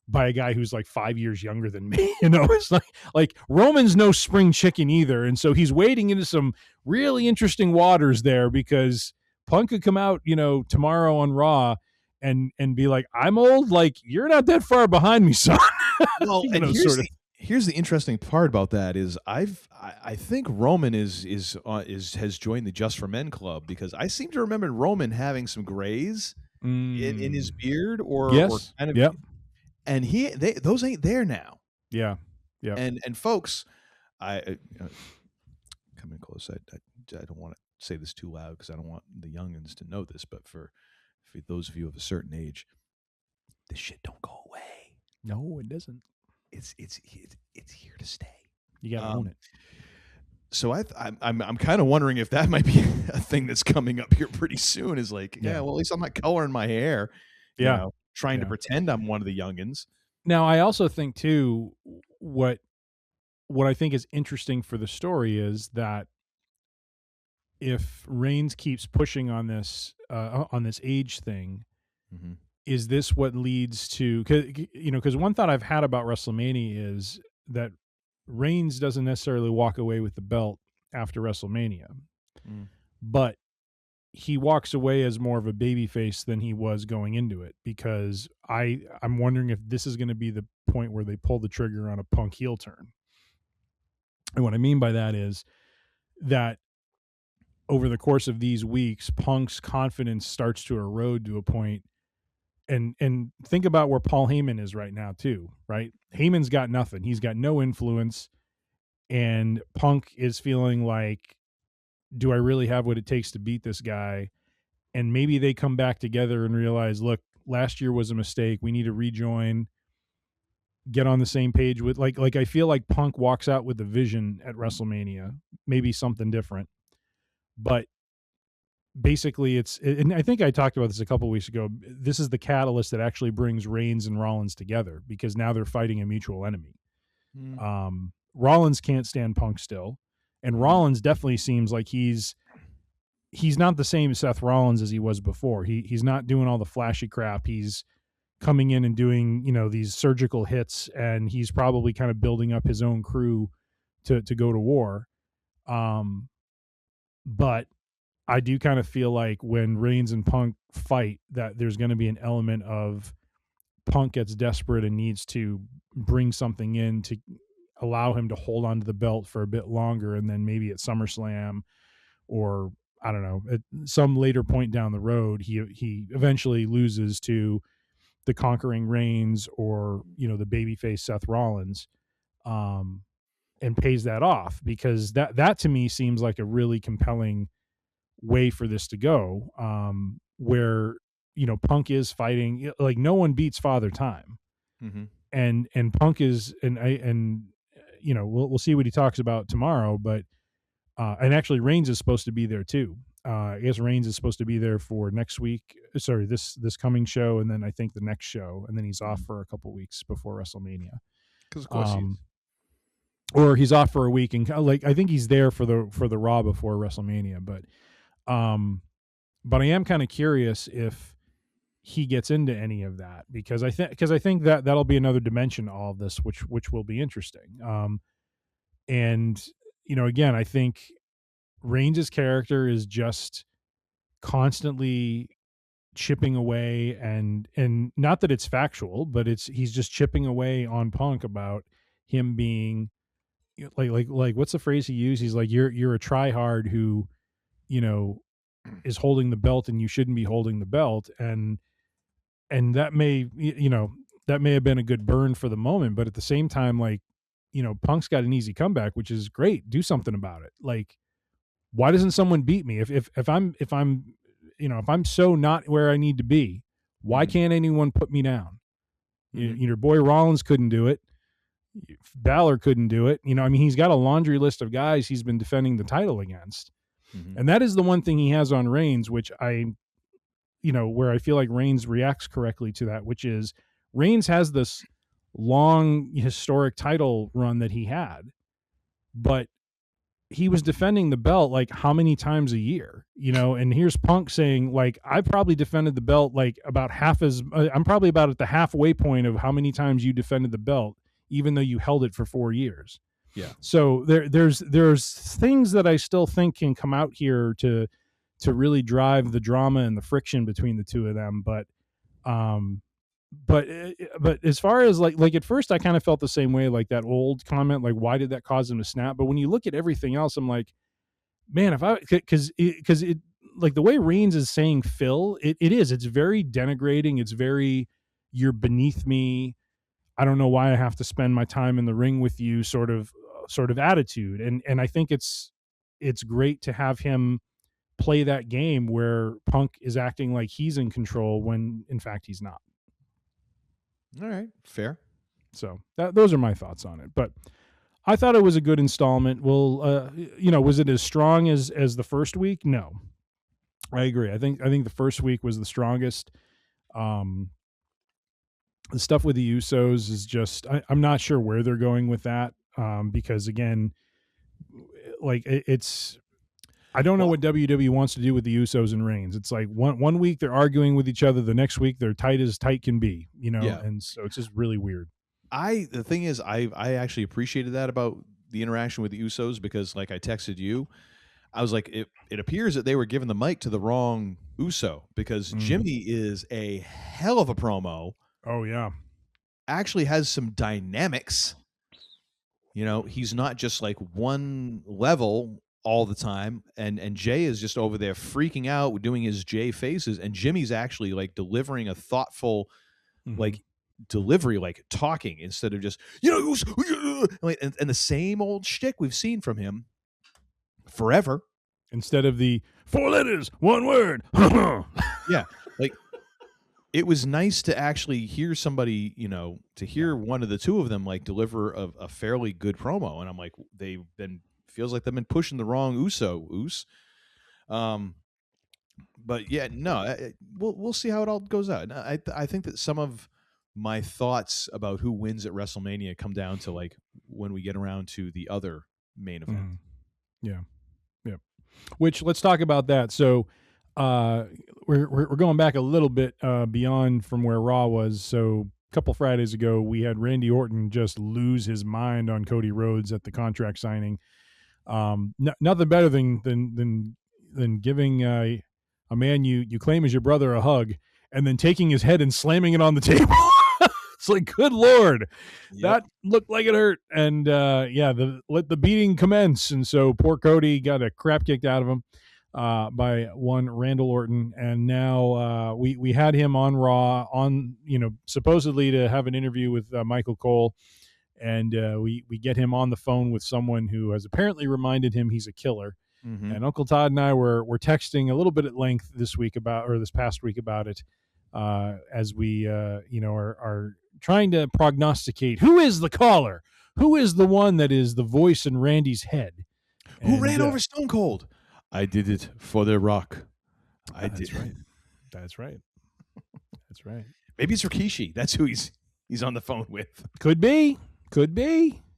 by a guy who's like 5 years younger than me. It's like Roman's no spring chicken either. And so he's wading into some really interesting waters there because Punk could come out, tomorrow on Raw and be like, I'm old. Like you're not that far behind me, son. Well, and here's the interesting part about that is I think Roman has joined the Just for Men club, because I seem to remember Roman having some grays in his beard or kind of, and those ain't there now. Yeah. And folks, I come in close. I don't want say this too loud because I don't want the youngins to know this, but for those of you of a certain age, this shit don't go away. No, it doesn't. It's here to stay. You got to own it. So I'm kind of wondering if that might be a thing that's coming up here pretty soon. Is like, well, at least I'm not coloring my hair. Trying to pretend I'm one of the youngins. Now, I also think too, what I think is interesting for the story is that if Reigns keeps pushing on this age thing, is this what leads to? Because one thought I've had about WrestleMania is that Reigns doesn't necessarily walk away with the belt after WrestleMania, but he walks away as more of a babyface than he was going into it, because I'm wondering if this is going to be the point where they pull the trigger on a Punk heel turn. And what I mean by that is that over the course of these weeks, Punk's confidence starts to erode to a point. And think about where Paul Heyman is right now too, right? Heyman's got nothing. He's got no influence. And Punk is feeling like, do I really have what it takes to beat this guy? And maybe they come back together and realize, look, last year was a mistake. We need to rejoin, get on the same page with like I feel like Punk walks out with a vision at WrestleMania, maybe something different. But basically and I think I talked about this a couple of weeks ago. This is the catalyst that actually brings Reigns and Rollins together, because now they're fighting a mutual enemy. Rollins can't stand Punk still, and Rollins definitely seems like he's not the same Seth Rollins as he was before. He's not doing all the flashy crap. He's coming in and doing, these surgical hits, and he's probably kind of building up his own crew to go to war. But I do kind of feel like when Reigns and Punk fight, that there's going to be an element of Punk gets desperate and needs to bring something in to allow him to hold on to the belt for a bit longer. And then maybe at SummerSlam, or I don't know, at some later point down the road, he eventually loses to the conquering Reigns or, the babyface Seth Rollins, and pays that off, because that to me seems like a really compelling way for this to go, where Punk is fighting like no one beats Father Time, and Punk is and we'll see what he talks about tomorrow, but and actually Reigns is supposed to be there too. I guess Reigns is supposed to be there for next week. Sorry, this coming show, and then I think the next show, and then he's off for a couple weeks before WrestleMania. Because of course or he's off for a week, and I think he's there for the Raw before WrestleMania, but I am kind of curious if he gets into any of that, because I think that that'll be another dimension to all of this, which will be interesting. And again, I think Reigns' character is just constantly chipping away, and not that it's factual, but he's just chipping away on Punk about him being like what's the phrase he used? He's like, you're a tryhard who is holding the belt and you shouldn't be holding the belt. And that may have been a good burn for the moment, but at the same time, Punk's got an easy comeback, which is great. Do something about it. Like, why doesn't someone beat me? If I'm so not where I need to be, why can't anyone put me down? Your boy Rollins couldn't do it. Balor couldn't do it. He's got a laundry list of guys he's been defending the title against. And that is the one thing he has on Reigns, which where I feel like Reigns reacts correctly to that, which is Reigns has this long historic title run that he had, but he was defending the belt like how many times a year, and here's Punk saying, like, I probably defended the belt like about I'm probably about at the halfway point of how many times you defended the belt, even though you held it for 4 years. Yeah. So there's things that I still think can come out here to really drive the drama and the friction between the two of them. But as far as like at first I kind of felt the same way, like that old comment, like, why did that cause him to snap? But when you look at everything else, I'm like, man, because it like the way Reigns is saying Phil, it's very denigrating. It's very, you're beneath me. I don't know why I have to spend my time in the ring with you sort of attitude. And I think it's great to have him play that game where Punk is acting like he's in control when in fact he's not. All right, fair. So those are my thoughts on it. But I thought it was a good installment. Well, was it as strong as the first week? No, I agree. I think the first week was the strongest. The stuff with the Usos is just I'm not sure where they're going with that, because again, like it's. I don't know what WWE wants to do with the Usos and Reigns. It's like one week they're arguing with each other, the next week they're tight as tight can be, and so it's just really weird. The thing is, I actually appreciated that about the interaction with the Usos, because like I texted you, I was like, it appears that they were giving the mic to the wrong Uso, because Jimmy is a hell of a promo. Oh yeah. Actually has some dynamics. He's not just like one level all the time, and Jay is just over there freaking out, doing his Jay faces, and Jimmy's actually like delivering a thoughtful like delivery, like talking instead of just and the same old shtick we've seen from him forever. Instead of the 4 letters, 1 word. Yeah, like it was nice to actually hear somebody, to hear one of the two of them like deliver a fairly good promo, and I'm like, feels like they've been pushing the wrong Uso. But yeah, no, we'll see how it all goes out. I think that some of my thoughts about who wins at WrestleMania come down to like when we get around to the other main event. Yeah. Which, let's talk about that. So we're going back a little bit beyond from where Raw was. So a couple Fridays ago, we had Randy Orton just lose his mind on Cody Rhodes at the contract signing. Nothing better than giving a man you claim is your brother a hug and then taking his head and slamming it on the table. It's like, good Lord, that looked like it hurt. And let the beating commence. And so poor Cody got a crap kicked out of him by one Randall Orton. And now we had him on Raw supposedly to have an interview with Michael Cole. And we get him on the phone with someone who has apparently reminded him he's a killer. Mm-hmm. And Uncle Todd and I were texting a little bit at length this past week about it, as we are trying to prognosticate who is the caller, who is the one that is the voice in Randy's head, who ran over Stone Cold. I did it for the Rock. That's right. That's right. That's right. Maybe it's Rikishi. That's who he's on the phone with. Could be.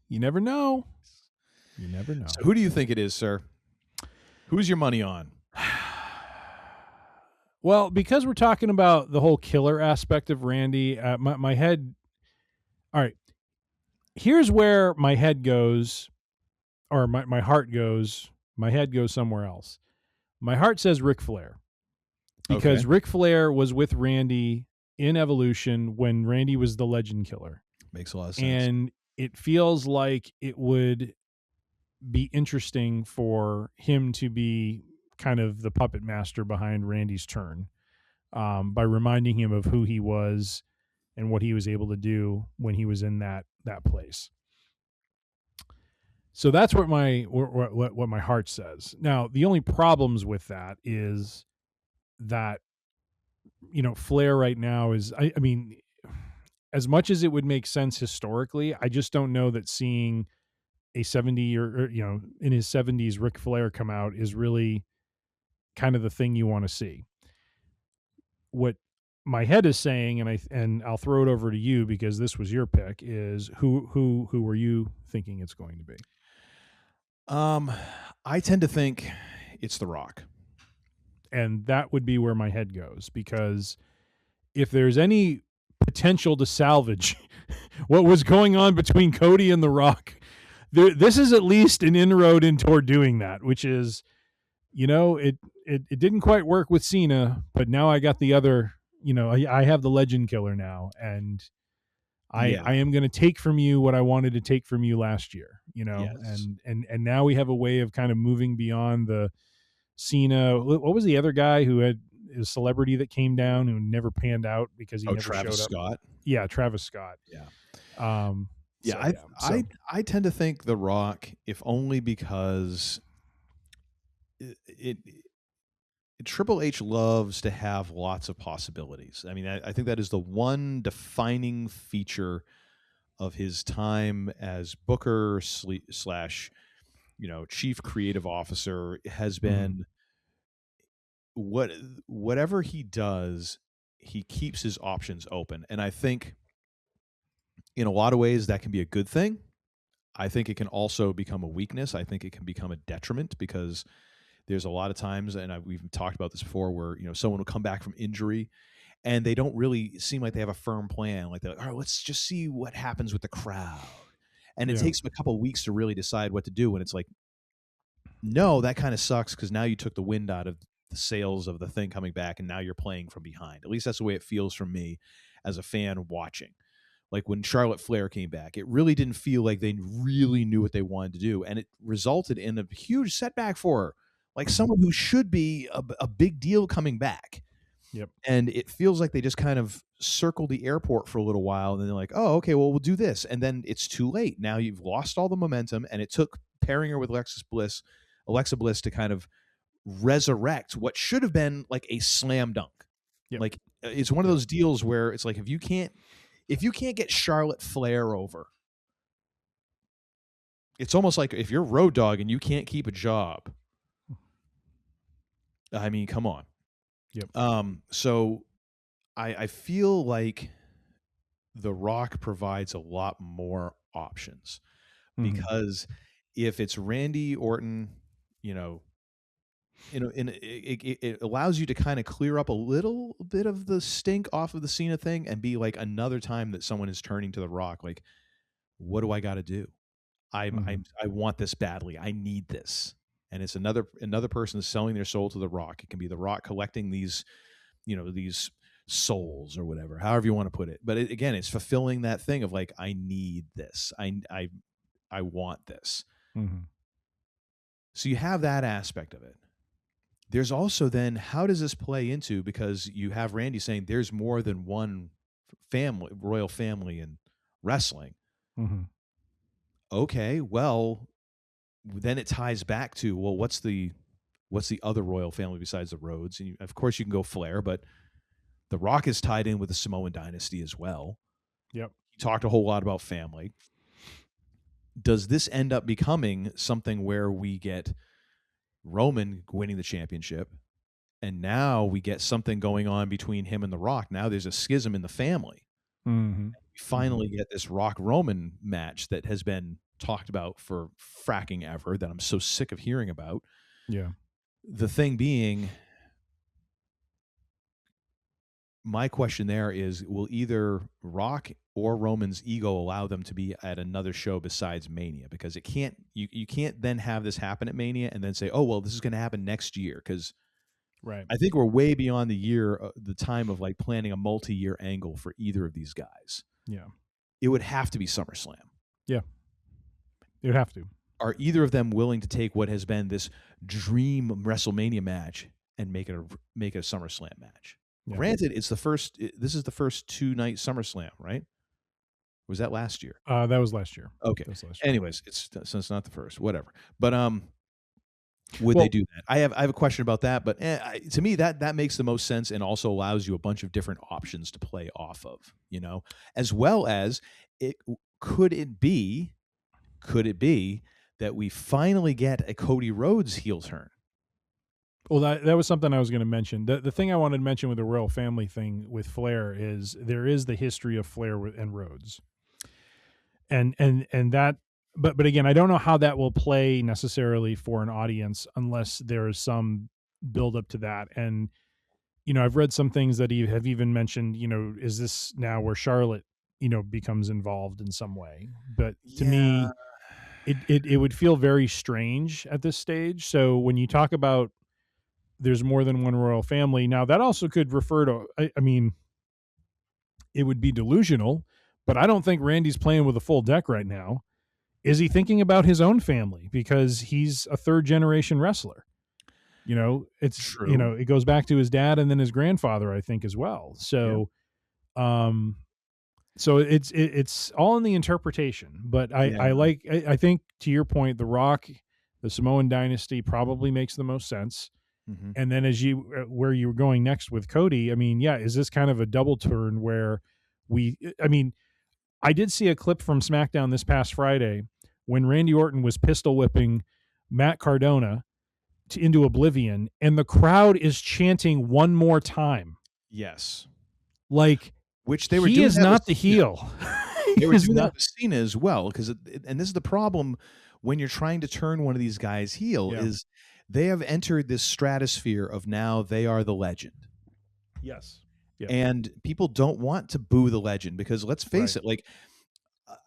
You never know. So who do you think it is, sir? Who's your money on? Well, because we're talking about the whole killer aspect of Randy, my head. All right, here's where my head goes, or my heart goes. My head goes somewhere else. My heart says Ric Flair, because Ric Flair was with Randy in Evolution when Randy was the Legend Killer. Makes a lot of sense. And it feels like it would be interesting for him to be kind of the puppet master behind Randy's turn, by reminding him of who he was and what he was able to do when he was in that place. So that's what my heart says. Now, the only problems with that is that, Flair right now is, I mean, as much as it would make sense historically, I just don't know that seeing a 70 or in his 70s Ric Flair come out is really kind of the thing you want to see. What my head is saying, and I'll throw it over to you because this was your pick, is who were you thinking it's going to be? I tend to think it's The Rock. And that would be where my head goes, because if there's any potential to salvage what was going on between Cody and The Rock, this is at least an inroad toward doing that, which is, it didn't quite work with Cena, but now I got the other, I have the Legend Killer now, and I am going to take from you what I wanted to take from you last year, yes. and now we have a way of kind of moving beyond the Cena. What was the other guy who had a celebrity that came down who never panned out because he never Travis showed up? Scott. Yeah, Travis Scott. Yeah. I tend to think The Rock, if only because Triple H loves to have lots of possibilities. I mean, I think that is the one defining feature of his time as Booker slash, chief creative officer has been whatever he does, he keeps his options open. And I think in a lot of ways that can be a good thing. I think it can also become a weakness. I think it can become a detriment because there's a lot of times, and we've talked about this before, where someone will come back from injury and they don't really seem like they have a firm plan. Like they're like, all right, let's just see what happens with the crowd, and it takes them a couple of weeks to really decide what to do. And it's like, no, that kind of sucks because now you took the wind out of the sails of the thing coming back, and now you're playing from behind. At least that's the way it feels for me as a fan watching. Like when Charlotte Flair came back, it really didn't feel like they really knew what they wanted to do, and it resulted in a huge setback for her. Like someone who should be a big deal coming back. Yep. And it feels like they just kind of circled the airport for a little while, and then they're like, oh, okay, well, we'll do this. And then it's too late. Now you've lost all the momentum, and it took pairing her with Alexa Bliss to kind of resurrect what should have been like a slam dunk. Yep. Like it's one of those deals where it's like, if you can't get Charlotte Flair over, it's almost like if you're Road Dogg and you can't keep a job. I mean, come on. Yep. So I feel like The Rock provides a lot more options because if it's Randy Orton, it allows you to kind of clear up a little bit of the stink off of the Cena thing and be like another time that someone is turning to The Rock. Like, what do I got to do? I want this badly. I need this. And it's another person selling their soul to The Rock. It can be The Rock collecting these, these souls or whatever, however you want to put it. But again, it's fulfilling that thing of like, I need this. I want this. So you have that aspect of it. There's also then, how does this play into, because you have Randy saying there's more than one family, royal family in wrestling. Okay, well, then it ties back to, well, what's the other royal family besides the Rhodes? And of course you can go Flair, but The Rock is tied in with the Samoan dynasty as well. Yep. He talked a whole lot about family. Does this end up becoming something where we get Roman winning the championship, and now we get something going on between him and The Rock? Now there's a schism in the family. We finally get this Rock-Roman match that has been talked about for fracking ever, that I'm so sick of hearing about. Yeah. The thing being, my question there is, will either Rock or Roman's ego allow them to be at another show besides Mania? Because it can't, you can't then have this happen at Mania and then say, oh, well, this is going to happen next year. Because I think we're way beyond the time of like planning a multi-year angle for either of these guys. Yeah. It would have to be SummerSlam. Yeah. It would have to. Are either of them willing to take what has been this dream WrestleMania match and make it a SummerSlam match? Yeah. Granted, this is the first 2-night SummerSlam, right? Was that last year? That was last year. Okay. Last year. Anyways, so it's not the first, whatever. But would they do that? I have a question about that, but to me that makes the most sense and also allows you a bunch of different options to play off of, as well as could it be that we finally get a Cody Rhodes heel turn? Well, that was something I was going to mention. The thing I wanted to mention with the royal family thing with Flair is there is the history of Flair and Rhodes, and that. But again, I don't know how that will play necessarily for an audience unless there is some build up to that. And I've read some things that have even mentioned, is this now where Charlotte, becomes involved in some way? But to me, it would feel very strange at this stage. So when you talk about there's more than one royal family, now that also could refer to, I mean, it would be delusional, but I don't think Randy's playing with a full deck right now. Is he thinking about his own family? Because he's a third generation wrestler. It's true. It goes back to his dad and then his grandfather, I think, as well. So, so it's all in the interpretation. But I think, to your point, The Rock, the Samoan dynasty probably makes the most sense. Mhm. And then as you where you were going next with Cody, I mean, yeah, is this kind of a double turn where I mean, I did see a clip from SmackDown this past Friday when Randy Orton was pistol whipping Matt Cardona into oblivion, and the crowd is chanting one more time. Yes. Like, Which they were he doing is that not with the Cena. heel. They were He is doing that not. with Cena as well, because and this is the problem when you're trying to turn one of these guys heel Yeah. is they have entered this stratosphere of now they are the legend. Yes. Yep. And people don't want to boo the legend because let's face Right. it, like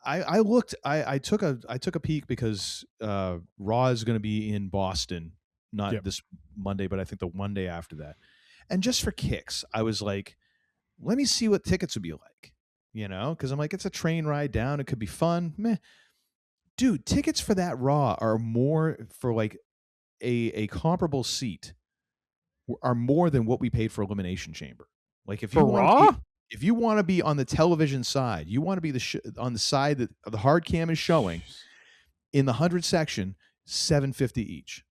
I took a peek because Raw is going to be in Boston, not Yep. this Monday, but I think the one day after that. And just for kicks, I was like, let me see what tickets would be like, because I'm like, it's a train ride down. It could be fun. Meh. Dude, tickets for that Raw are more for like a comparable seat are more than what we paid for Elimination Chamber. Like if you For want Raw? if you want to be on the television side, you want to be on the side that the hard cam is showing in the 100 section, $750 each.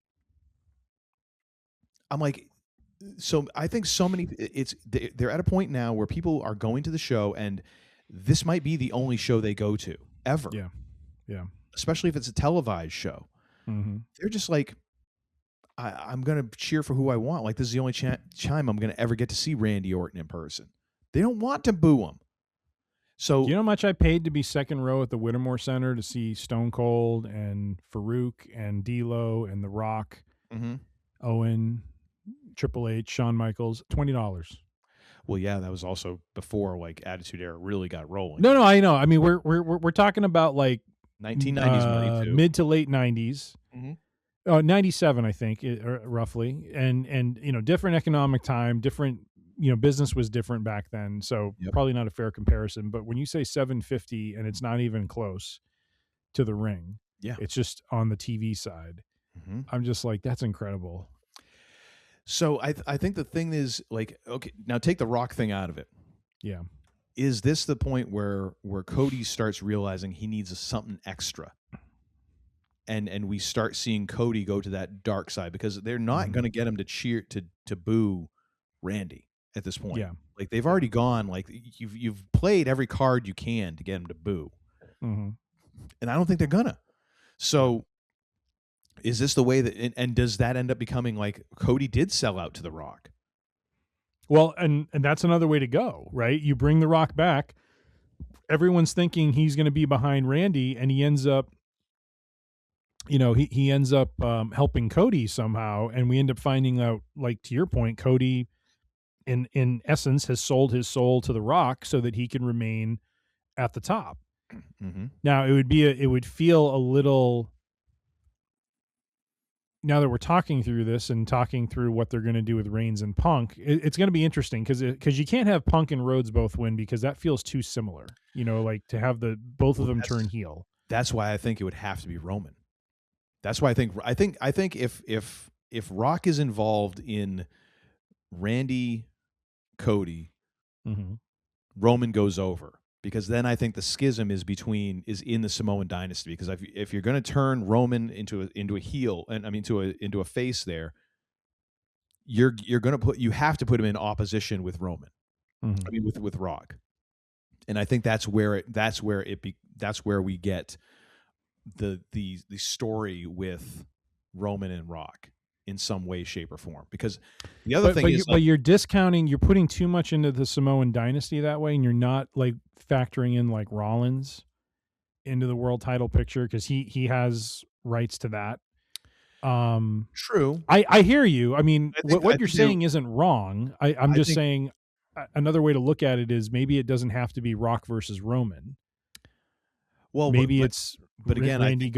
I'm like, so I think so many they're at a point now where people are going to the show and this might be the only show they go to ever. Yeah. Yeah. Especially if it's a televised show. Mm-hmm. They're just like, I'm going to cheer for who I want. Like this is the only time I'm going to ever get to see Randy Orton in person. They don't want to boo him. So Do you know how much I paid to be second row at the Whittemore Center to see Stone Cold and Farouk and D'Lo and The Rock, Owen, Triple H, Shawn Michaels? $20. Well, yeah, that was also before like Attitude Era really got rolling. No, I know. I mean, we're talking about like 1990s money too. mid to late 90s. Mhm. 97, I think, roughly, and different economic time, different. Business was different back then, so probably not a fair comparison. But when you say $750 and it's not even close to the ring, it's just on the TV side. Mm-hmm. I'm just like, that's incredible. So I think the thing is like, okay, now take the Rock thing out of it. Yeah. Is this the point where Cody starts realizing he needs something extra? And we start seeing Cody go to that dark side because they're not going to get him to cheer to boo Randy at this point. Yeah. Like they've already gone, like you've played every card you can to get him to boo. Mm-hmm. And I don't think they're gonna. So is this the way that and does that end up becoming like Cody did sell out to The Rock? Well, and that's another way to go, right? You bring The Rock back. Everyone's thinking he's going to be behind Randy, and he ends up, he ends up helping Cody somehow, and we end up finding out, like to your point, Cody, in essence, has sold his soul to The Rock so that he can remain at the top. Mm-hmm. Now, it would feel a little. Now that we're talking through this and talking through what they're going to do with Reigns and Punk, it's going to be interesting because you can't have Punk and Rhodes both win because that feels too similar. Like to have both of them turn heel. That's why I think it would have to be Roman. That's why I think if Rock is involved in Randy, Cody, Roman goes over. Because then I think the schism is in the Samoan dynasty. Because if you're going to turn Roman into a heel, and I mean into a face, there, you're going to you have to put him in opposition with Roman. I mean with Rock, and I think that's where we get the story with Roman and Rock in some way, shape, or form. Because the other thing is, but you're discounting, you're putting too much into the Samoan dynasty that way, and you're not like factoring in like Rollins into the world title picture because he has rights to that. True. I hear you. I mean, what you're saying isn't wrong. I'm just saying another way to look at it is maybe it doesn't have to be Rock versus Roman. Well, maybe it's again, Randy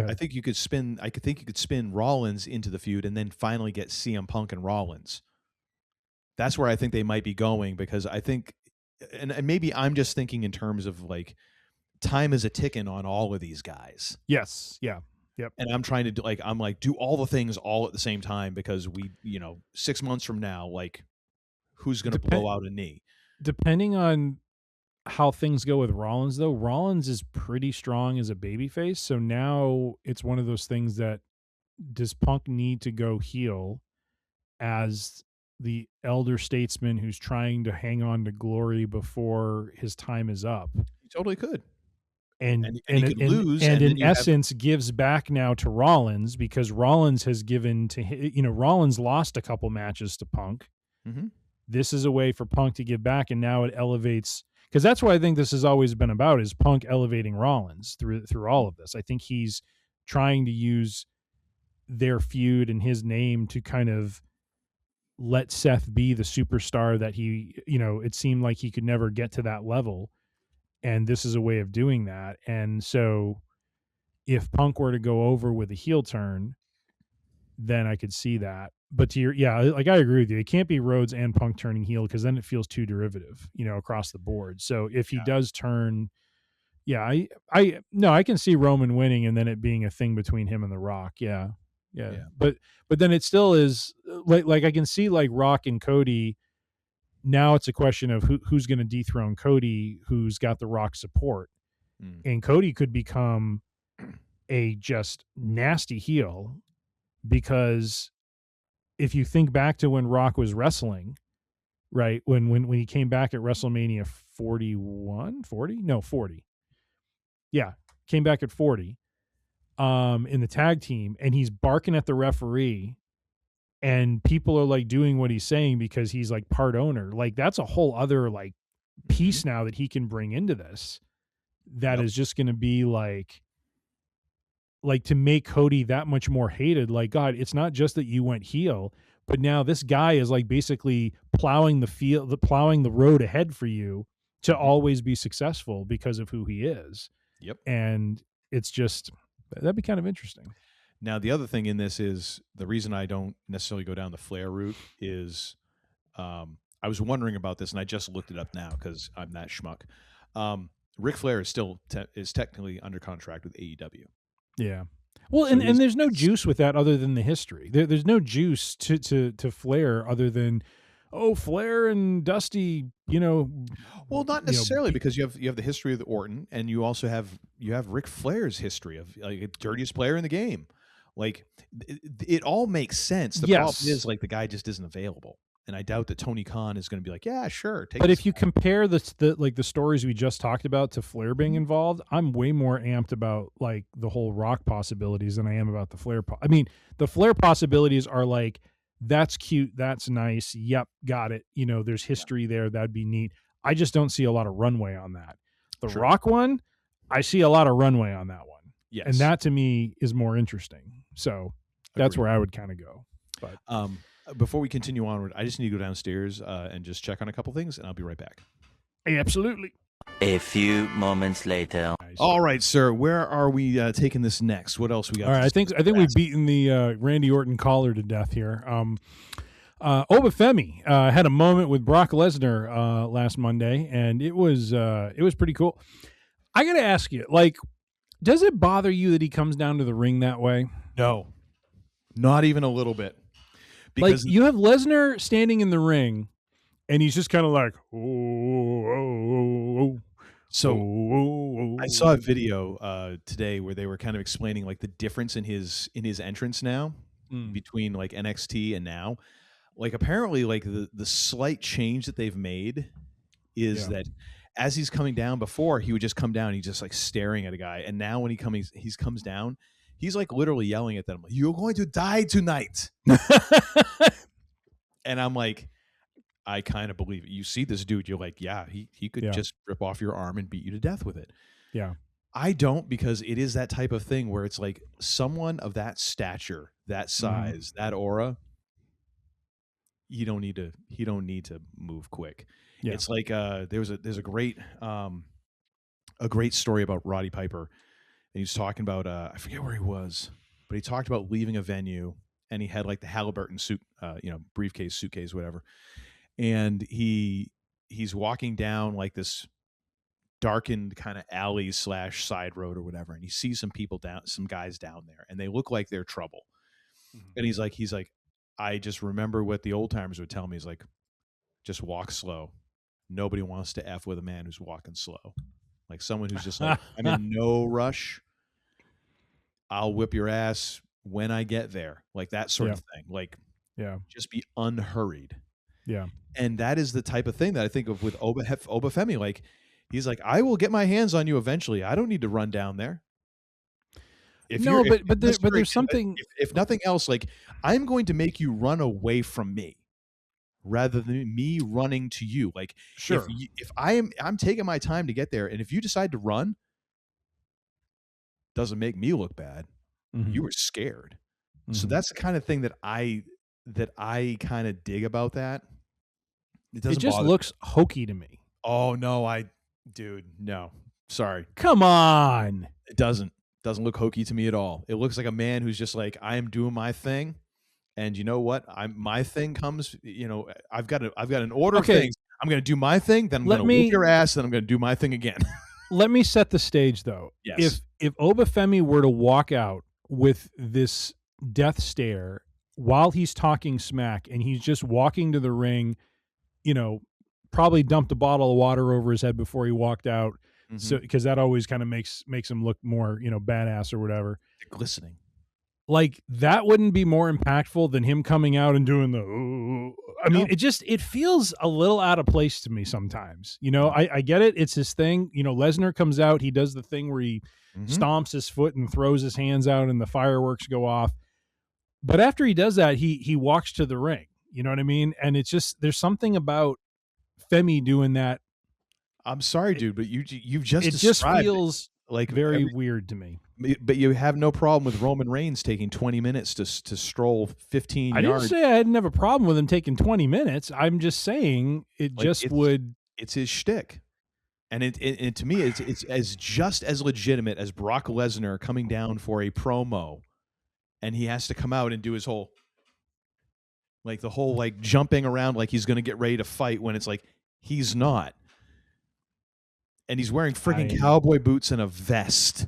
I think you could spin Rollins into the feud and then finally get CM Punk and Rollins. That's where I think they might be going because I think, and maybe I'm just thinking in terms of like time is a ticking on all of these guys. Yes. Yeah. Yep. And I'm trying to do all the things all at the same time because 6 months from now, like who's going to blow out a knee? Depending on how things go with Rollins, though, Rollins is pretty strong as a babyface. So now it's one of those things that does Punk need to go heel as the elder statesman who's trying to hang on to glory before his time is up. He totally could. And he could lose, and then in you have- essence gives back now to Rollins, because Rollins has given to Rollins lost a couple matches to Punk. Mhm. This is a way for Punk to give back, and now it elevates, because that's what I think this has always been about, is Punk elevating Rollins through all of this. I think he's trying to use their feud and his name to kind of let Seth be the superstar that he, it seemed like he could never get to that level. And this is a way of doing that. And so if Punk were to go over with a heel turn, then I could see that. But I agree with you. It can't be Rhodes and Punk turning heel, because then it feels too derivative, across the board. So if he does turn, I can see Roman winning and then it being a thing between him and The Rock. Yeah. But then it still is like I can see like Rock and Cody. Now it's a question of who's going to dethrone Cody, who's got The Rock support. And Cody could become a just nasty heel, because if you think back to when Rock was wrestling, right, when he came back at WrestleMania 40. Yeah, came back at 40 in the tag team, and he's barking at the referee, and people are like doing what he's saying because he's like part owner. Like that's a whole other like piece now that he can bring into this. That is just going to be like to make Cody that much more hated. Like, God, it's not just that you went heel, but now this guy is like basically plowing the road ahead for you to always be successful because of who he is. Yep. And it's just, that'd be kind of interesting. Now, the other thing in this is the reason I don't necessarily go down the Flair route is I was wondering about this, and I just looked it up now because I'm that schmuck. Ric Flair is still is technically under contract with AEW. Yeah. Well, So and there's no juice with that other than the history. There's no juice to Flair other than, Flair and Dusty, Well, not necessarily, because you have the history of the Orton, and you also have Ric Flair's history of like dirtiest player in the game. Like it all makes sense. The problem is like the guy just isn't available, and I doubt that Tony Khan is going to be like, yeah, sure. But if you compare the stories we just talked about to Flair being involved, I'm way more amped about like the whole Rock possibilities than I am about the Flair. I mean, the Flair possibilities are like, that's cute, that's nice. Yep, got it. There's history there. That'd be neat. I just don't see a lot of runway on that. The Rock one, I see a lot of runway on that one. Yes. And that to me is more interesting. So that's where I would kind of go. But before we continue onward, I just need to go downstairs and just check on a couple things, and I'll be right back. Absolutely. A few moments later. Nice. All right, sir. Where are we taking this next? What else we got? All right, I think we've beaten the Randy Orton caller to death here. Obafemi had a moment with Brock Lesnar last Monday, and it was pretty cool. I got to ask you, like, does it bother you that he comes down to the ring that way? No, not even a little bit. Because like you have Lesnar standing in the ring, and he's just kind of like, oh. So I saw a video today where they were kind of explaining like the difference in his entrance now between like NXT and now. Like apparently like the slight change that they've made is that as he's coming down, before he would just come down, he's just like staring at a guy, and now when he comes down, he's like literally yelling at them, "You're going to die tonight." And I'm like, I kind of believe it. You see this dude, you're like, yeah, he could just rip off your arm and beat you to death with it. Yeah. I don't, because it is that type of thing where it's like someone of that stature, that size, that aura, he don't need to move quick. Yeah. It's like there's a great story about Roddy Piper, and he's talking about I forget where he was, but he talked about leaving a venue, and he had like the Halliburton suit, briefcase, suitcase, whatever, and he's walking down like this darkened kind of alley / side road or whatever, and he sees some guys down there, and they look like they're trouble. And he's like, I just remember what the old timers would tell me. He's like, just walk slow. Nobody wants to F with a man who's walking slow. Like someone who's just like, I'm in no rush. I'll whip your ass when I get there. Like that sort of thing. Like Yeah. Just be unhurried. Yeah. And that is the type of thing that I think of with Obafemi. Like, he's like, I will get my hands on you eventually. I don't need to run down there. But there's something. If nothing else, like, I'm going to make you run away from me rather than me running to you. Like, Sure. if I'm taking my time to get there, and if you decide to run, doesn't make me look bad. Mhm. You were scared. So Mhm. that's the kind of thing that I kind of dig about that. It just looks hokey to me. Oh no, dude, no. Sorry. Come on. It doesn't look hokey to me at all. It looks like a man who's just like, I am doing my thing, and you know what? My thing comes, I've got an order of things. I'm going to do my thing, then I'm going to whoop your ass, then I'm going to do my thing again. Let me set the stage though. Yes. If Obafemi were to walk out with this death stare while he's talking smack and he's just walking to the ring, probably dumped a bottle of water over his head before he walked out. Mm-hmm. So, because that always kind of makes him look more, badass or whatever. Glistening. Like, that wouldn't be more impactful than him coming out and doing it feels a little out of place to me sometimes. I get it. It's his thing. Lesnar comes out, he does the thing where he stomps his foot and throws his hands out and the fireworks go off. But after he does that, he walks to the ring. You know what I mean? And it's just, there's something about Femi doing that. I'm sorry, dude, but you've just it just feels like very weird to me. But you have no problem with Roman Reigns taking 20 minutes to stroll 15 yards. I didn't say I didn't have a problem with him taking 20 minutes. I'm just saying it's his shtick. And it to me, it's as just as legitimate as Brock Lesnar coming down for a promo, and he has to come out and do his whole, like, the whole, like, jumping around like he's going to get ready to fight when it's like he's not. And he's wearing freaking cowboy boots and a vest.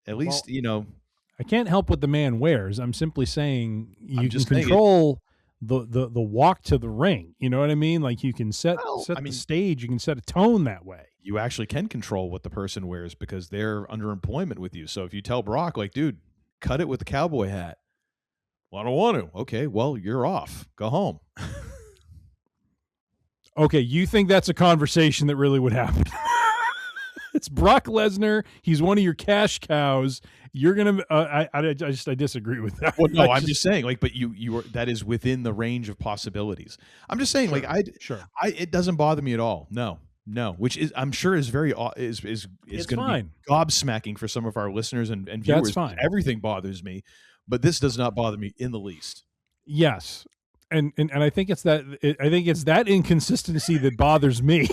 At least, I can't help what the man wears. I'm simply saying you can control the walk to the ring. You know what I mean? Like, you can set the stage. You can set a tone that way. You actually can control what the person wears because they're under employment with you. So if you tell Brock, like, dude, cut it with the cowboy hat. Well, I don't want to. Okay, well, you're off. Go home. Okay, you think that's a conversation that really would happen? It's Brock Lesnar. He's one of your cash cows. You're gonna. I disagree with that. Well, no, I'm just saying, like, but you are, that is within the range of possibilities. I'm just saying, it doesn't bother me at all. No, which is, I'm sure, is very is going to be gobsmacking for some of our listeners and viewers. That's fine. Everything bothers me, but this does not bother me in the least. Yes. And I think it's that inconsistency that bothers me.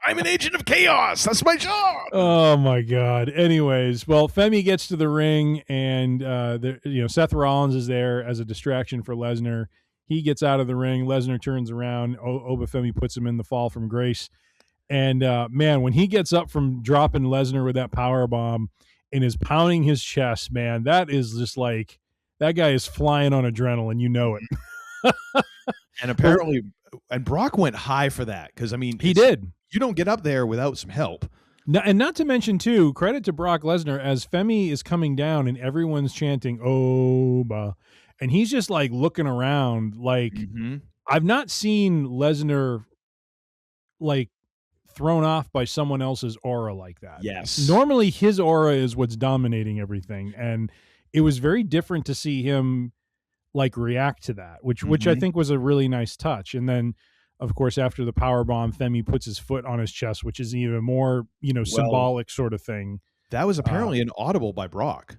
I'm an agent of chaos. That's my job. Oh my God. Anyways, well, Femi gets to the ring, and Seth Rollins is there as a distraction for Lesnar. He gets out of the ring. Lesnar turns around. Obafemi puts him in the fall from grace. And man, when he gets up from dropping Lesnar with that power bomb and is pounding his chest, man, that is just like, that guy is flying on adrenaline. You know it. And apparently, and Brock went high for that because, I mean, he did. You don't get up there without some help. No, and not to mention, too, credit to Brock Lesnar, as Femi is coming down and everyone's chanting, "Oba," and he's just like looking around. Like, I've not seen Lesnar like thrown off by someone else's aura like that. Yes. Normally, his aura is what's dominating everything, and it was very different to see him like react to that, which I think was a really nice touch. And then, of course, after the power bomb, Femi puts his foot on his chest, which is even more, symbolic sort of thing. That was apparently an audible by Brock.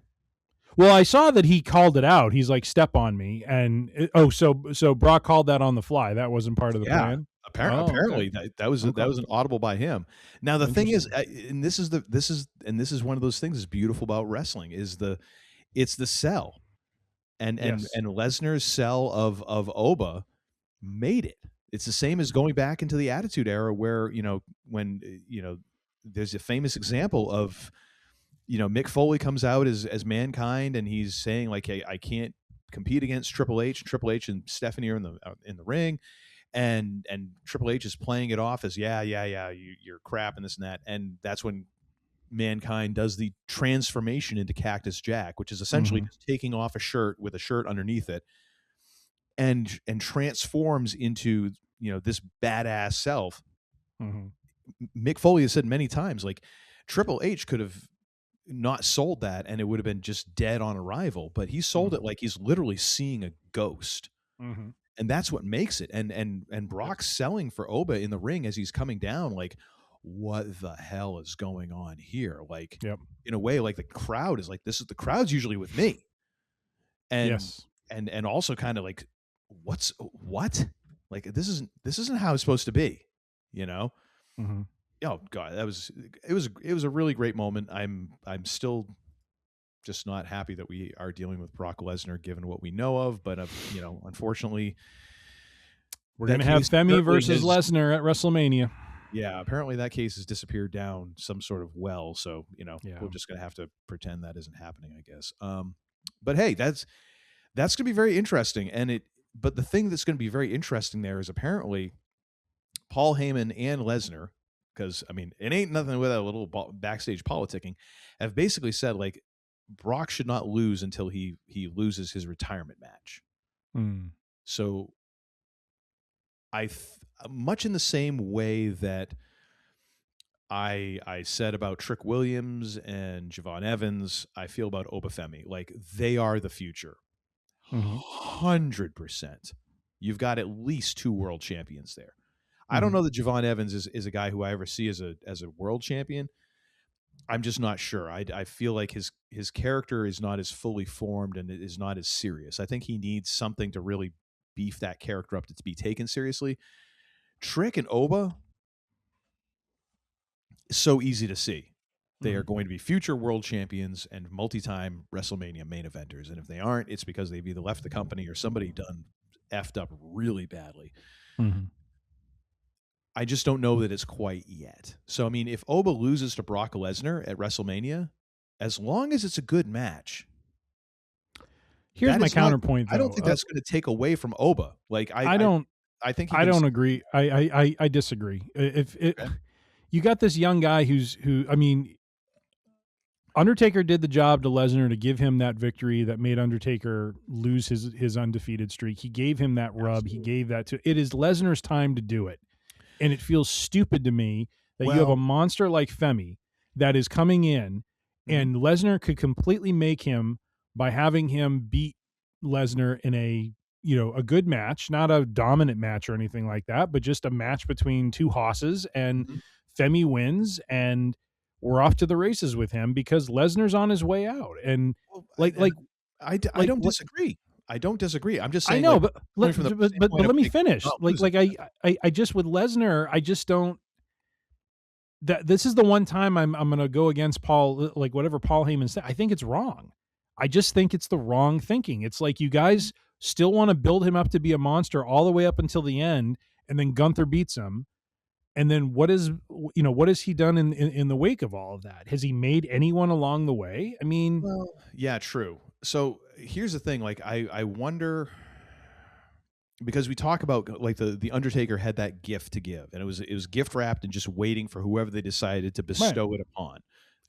Well, I saw that he called it out. He's like, "Step on me," and so Brock called that on the fly. That wasn't part of the plan. Apparently, that was an audible by him. Now the thing is, and this is one of those things that's beautiful about wrestling is it's the sell, and Lesnar's sell of Oba made it. It's the same as going back into the Attitude Era, where there's a famous example of Mick Foley comes out as Mankind, and he's saying, like, hey, I can't compete against Triple H. Triple H and Stephanie are in the ring, and Triple H is playing it off as you're crap and this and that, and that's when Mankind does the transformation into Cactus Jack, which is essentially just taking off a shirt with a shirt underneath it, and transforms into, you know, this badass self. Mick Foley has said many times, like, Triple H could have not sold that and it would have been just dead on arrival, but he sold it like he's literally seeing a ghost. And that's what makes it. And Brock's selling for Oba in the ring as he's coming down, like, what the hell is going on here? Like, in a way, like, the crowd is like, the crowd's usually with me. And and also kind of like, what? Like, this isn't how it's supposed to be, you know? Oh God, it was a really great moment. I'm still just not happy that we are dealing with Brock Lesnar, given what we know of. But you know, unfortunately, we're gonna have Femi versus Lesnar at WrestleMania. Yeah, apparently that case has disappeared down some sort of well. So, you know, we're just gonna have to pretend that isn't happening, I guess. But hey, that's gonna be very interesting. But the thing that's gonna be very interesting there is apparently Paul Heyman and Lesnar, because I mean, it ain't nothing without a little backstage politicking, have basically said, like, Brock should not lose until he loses his retirement match. So much in the same way that I said about Trick Williams and Javon Evans, I feel about Obafemi. Like, they are the future. 100%. You've got at least 2 world champions there. I don't know that Javon Evans is a guy who I ever see as a world champion. I'm just not sure. I feel like his character is not as fully formed and it is not as serious. I think he needs something to really beef that character up to be taken seriously. Trick and Oba, so easy to see. They are going to be future world champions and multi-time WrestleMania main eventers. And if they aren't, it's because they've either left the company or somebody done effed up really badly. I just don't know that it's quite yet. So, I mean, if Oba loses to Brock Lesnar at WrestleMania, as long as it's a good match. Here's my counterpoint, though. I don't think that's going to take away from Oba. Like, I think I don't agree. I disagree. You got this young guy who I mean, Undertaker did the job to Lesnar to give him that victory that made Undertaker lose his undefeated streak. He gave him that rub. He gave that to. It is Lesnar's time to do it. And it feels stupid to me that you have a monster like Femi that is coming in, and Lesnar could completely make him by having him beat Lesnar in a good match, not a dominant match or anything like that, but just a match between 2 hosses, and Femi wins, and we're off to the races with him because Lesnar's on his way out. And I don't disagree. I don't disagree. I'm just saying. I know, but let me finish. I just with Lesnar, I just don't. That this is the one time I'm going to go against Paul, like whatever Paul Heyman said. I think it's wrong. I just think it's the wrong thinking. It's like you guys still want to build him up to be a monster all the way up until the end, and then Gunther beats him. And then what has he done in the wake of all of that? Has he made anyone along the way? I mean, yeah, true. So here's the thing. Like, I wonder, because we talk about, like, the Undertaker had that gift to give, and it was gift wrapped and just waiting for whoever they decided to bestow it upon.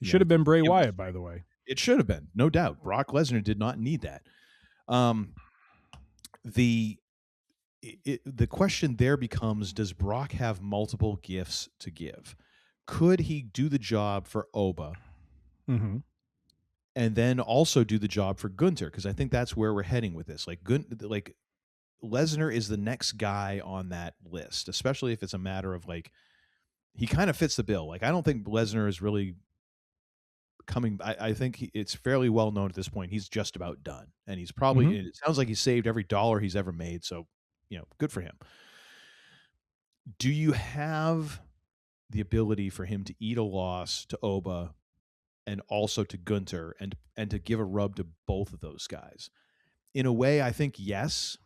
It should have been Bray Wyatt, by the way. It should have been, no doubt. Brock Lesnar did not need that. The question there becomes, does Brock have multiple gifts to give? Could he do the job for Oba? And then also do the job for Gunther? Because I think that's where we're heading with this. Like, Lesnar is the next guy on that list, especially if it's a matter of, like, he kind of fits the bill. Like, I don't think Lesnar is really coming. I think it's fairly well known at this point. He's just about done. And he's probably, it sounds like he's saved every dollar he's ever made. So, good for him. Do you have the ability for him to eat a loss to Oba and also to Gunther and to give a rub to both of those guys? In a way, I think yes.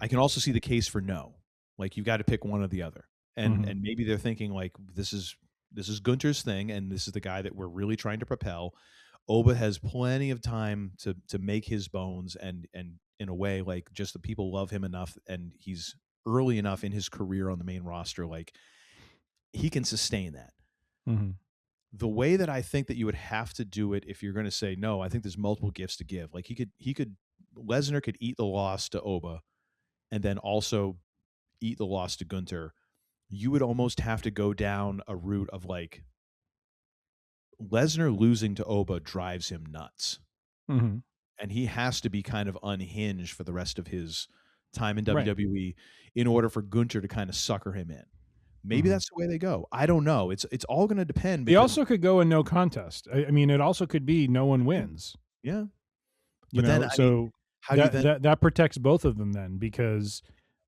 I can also see the case for no. Like, you've got to pick one or the other. And maybe they're thinking, like, this is Gunther's thing, and this is the guy that we're really trying to propel. Oba has plenty of time to make his bones, and in a way, like, just the people love him enough, and he's early enough in his career on the main roster, like, he can sustain that. the way that I think that you would have to do it if you're going to say no, I think there's multiple gifts to give. Like Lesnar could eat the loss to Oba and then also eat the loss to Gunther. You would almost have to go down a route of like Lesnar losing to Oba drives him nuts. Mm-hmm. And he has to be kind of unhinged for the rest of his time in WWE in order for Gunther to kind of sucker him in. Maybe that's the way they go. I don't know. It's all going to depend. They also could go in no contest. I mean, it also could be no one wins. Yeah. But then, so that protects both of them then, because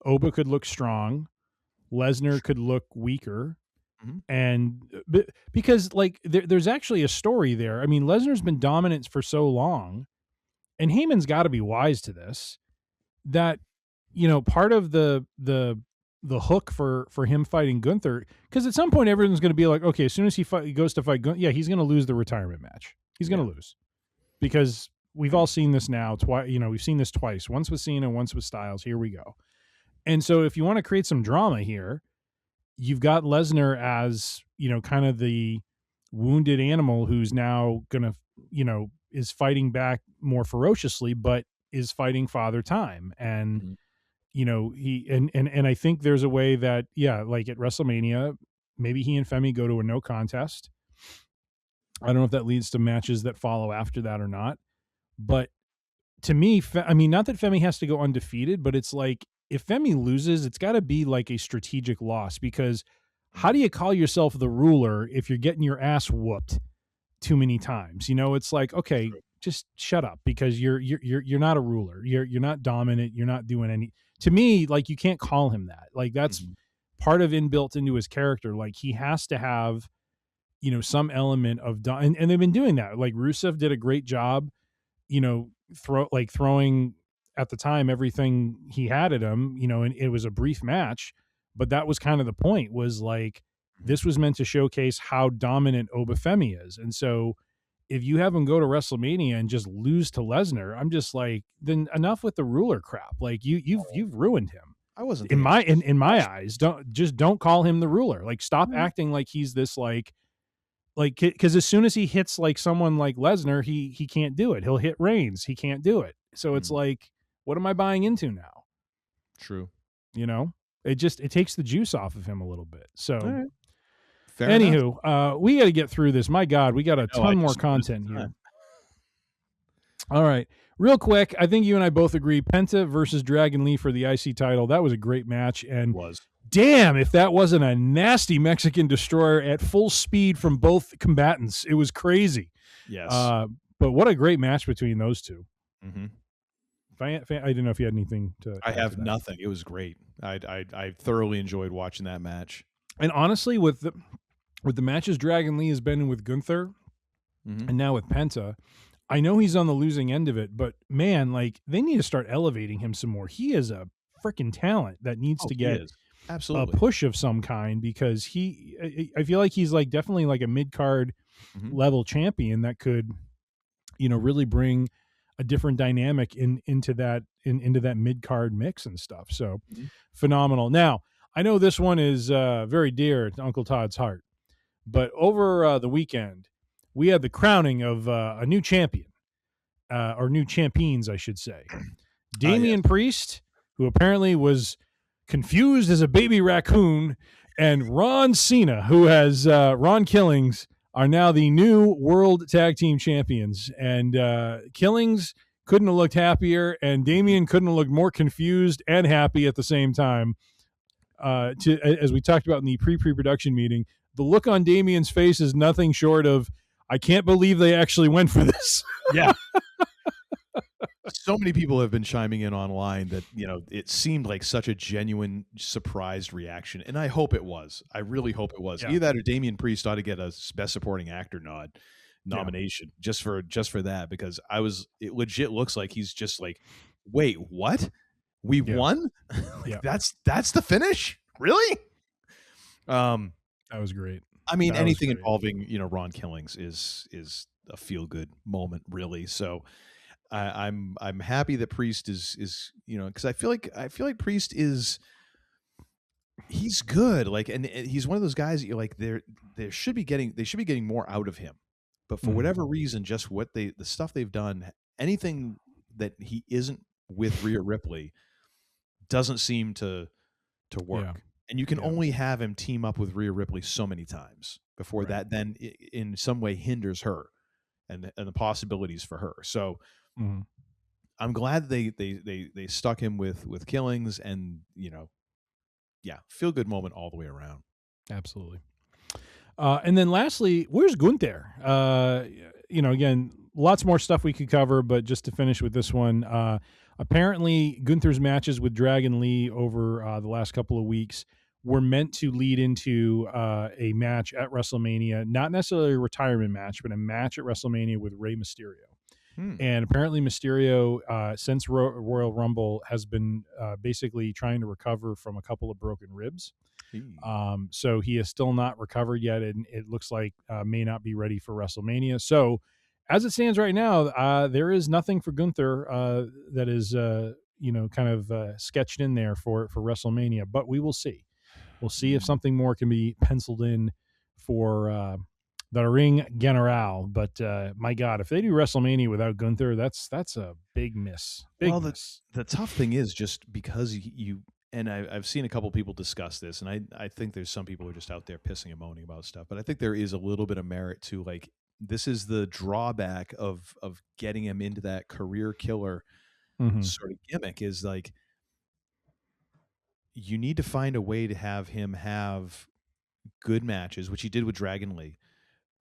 Oba could look strong, Lesnar could look weaker, and because like there's actually a story there. I mean, Lesnar's been dominant for so long, and Heyman's got to be wise to this, that part of the hook for him fighting Gunther, because at some point everyone's going to be like, okay, as soon as he goes to fight Gunther, he's going to lose the retirement match. He's going to lose, because we've all seen this now twice. We've seen this twice, once with Cena, once with Styles. Here we go. And so if you want to create some drama here, you've got Lesnar as, kind of the wounded animal who's now going to, is fighting back more ferociously, but is fighting Father Time. And, he, and I think there's a way that, like at WrestleMania, maybe he and Femi go to a no contest. I don't know if that leads to matches that follow after that or not. But to me, I mean, not that Femi has to go undefeated, but it's like, if Femi loses, it's got to be like a strategic loss, because how do you call yourself the ruler if you're getting your ass whooped too many times? It's like, okay, just shut up, because you're not a ruler. You're not dominant. You're not doing any. To me, like, you can't call him that. Like, that's part of inbuilt into his character. Like, he has to have, some element of and they've been doing that. Like Rusev did a great job, throwing at the time everything he had at him, and it was a brief match, but that was kind of the point, was like, this was meant to showcase how dominant Oba Femi is. And so if you have him go to WrestleMania and just lose to Lesnar, I'm just like, then enough with the ruler crap. Like you've ruined him. I wasn't in my eyes. Don't call him the ruler. Like, stop acting like he's this like, because as soon as he hits like someone like Lesnar, he can't do it. He'll hit Reigns. He can't do it. So it's like, what am I buying into now? True. It takes the juice off of him a little bit. So Fair anywho, enough. We got to get through this. My God, we got a ton more content here. All right. Real quick, I think you and I both agree, Penta versus Dragon Lee for the IC title. That was a great match. And damn, if that wasn't a nasty Mexican destroyer at full speed from both combatants. It was crazy. Yes. But what a great match between those two. Mm-hmm. I didn't know if you had anything to. I have nothing. It was great. I thoroughly enjoyed watching that match. And honestly, with the matches Dragon Lee has been in with Gunther, and now with Penta, I know he's on the losing end of it, but man, like, they need to start elevating him some more. He is a freaking talent that needs to get absolutely a push of some kind, because I feel like he's like definitely like a mid-card level champion that could, really bring a different dynamic into that mid-card mix and stuff. So phenomenal. Now, I know this one is very dear to Uncle Todd's heart, but over the weekend, we had the crowning of a new champion, or new champions, I should say. Damian Priest, who apparently was confused as a baby raccoon, and Ron Cena, who has Ron Killings, are now the new World Tag Team Champions. And Killings couldn't have looked happier, and Damian couldn't have looked more confused and happy at the same time. As we talked about in the pre-production meeting, the look on Damian's face is nothing short of, I can't believe they actually went for this. Yeah. So many people have been chiming in online that, it seemed like such a genuine surprised reaction. And I hope it was. I really hope it was. Yeah. Either that or Damian Priest ought to get a Best Supporting Actor nomination just for that, because it legit looks like he's just like, wait, what? We won? That's the finish? Really? That was great. I mean, anything involving, Ron Killings is a feel good moment, really. So I'm happy that Priest is because I feel like Priest is he's good. Like, and he's one of those guys that you're like, they should be getting more out of him, but for whatever reason, just the stuff they've done, anything that he isn't with Rhea Ripley doesn't seem to work. Yeah. And you can only have him team up with Rhea Ripley so many times before that then in some way hinders her and the possibilities for her. So I'm glad they stuck him with Killings, and feel good moment all the way around. Absolutely. And then lastly, where's Gunther? Again, lots more stuff we could cover, but just to finish with this one, apparently Gunther's matches with Dragon Lee over the last couple of weeks were meant to lead into a match at WrestleMania, not necessarily a retirement match, but a match at WrestleMania with Rey Mysterio. And apparently Mysterio, since Royal Rumble, has been basically trying to recover from a couple of broken ribs. So he is still not recovered yet, and it looks like may not be ready for WrestleMania. So as it stands right now, there is nothing for Gunther that is, kind of sketched in there for WrestleMania, but we will see. We'll see if something more can be penciled in for the Ring General. But my God, if they do WrestleMania without Gunther, that's a big miss. The tough thing is just because you and I've seen a couple people discuss this, and I think there's some people who are just out there pissing and moaning about stuff, but I think there is a little bit of merit to, like, this is the drawback of getting him into that career killer sort of gimmick, is like, you need to find a way to have him have good matches, which he did with Dragon Lee,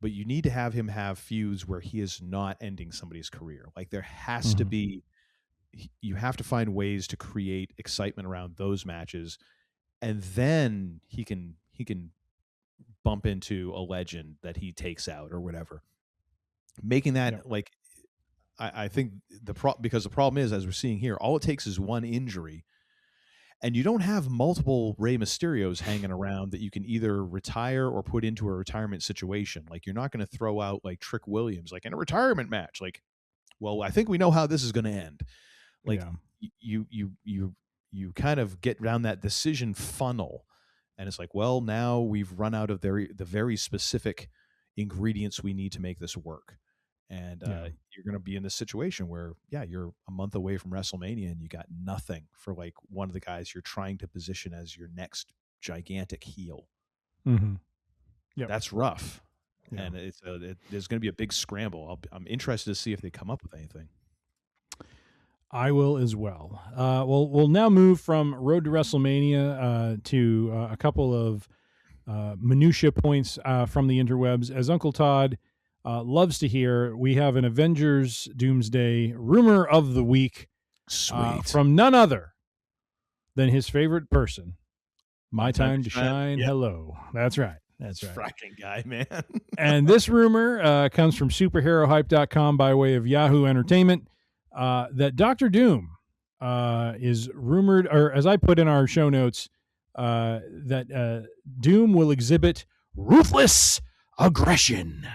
but you need to have him have feuds where he is not ending somebody's career. Like, there has to be, you have to find ways to create excitement around those matches, and then he can bump into a legend that he takes out or whatever, making that like, I think because the problem is, as we're seeing here, all it takes is one injury, and you don't have multiple Rey Mysterios hanging around that you can either retire or put into a retirement situation. Like, you're not going to throw out like Trick Williams like in a retirement match. Like, well, I think we know how this is going to end. Like, you kind of get down that decision funnel, and it's like, well, now we've run out of the very specific ingredients we need to make this work. And you're going to be in this situation where, you're a month away from WrestleMania and you got nothing for like one of the guys you're trying to position as your next gigantic heel. That's rough. And there's going to be a big scramble. I'm interested to see if they come up with anything. I will as well. We'll now move from Road to WrestleMania to a couple of minutia points from the interwebs. As Uncle Todd loves to hear, we have an Avengers Doomsday rumor of the week from none other than his favorite person, My Time to Shine. Yep. Hello. That's right. Fracking guy, man. And this rumor comes from superherohype.com by way of Yahoo Entertainment, that Dr. Doom is rumored, or as I put in our show notes, that Doom will exhibit ruthless aggression.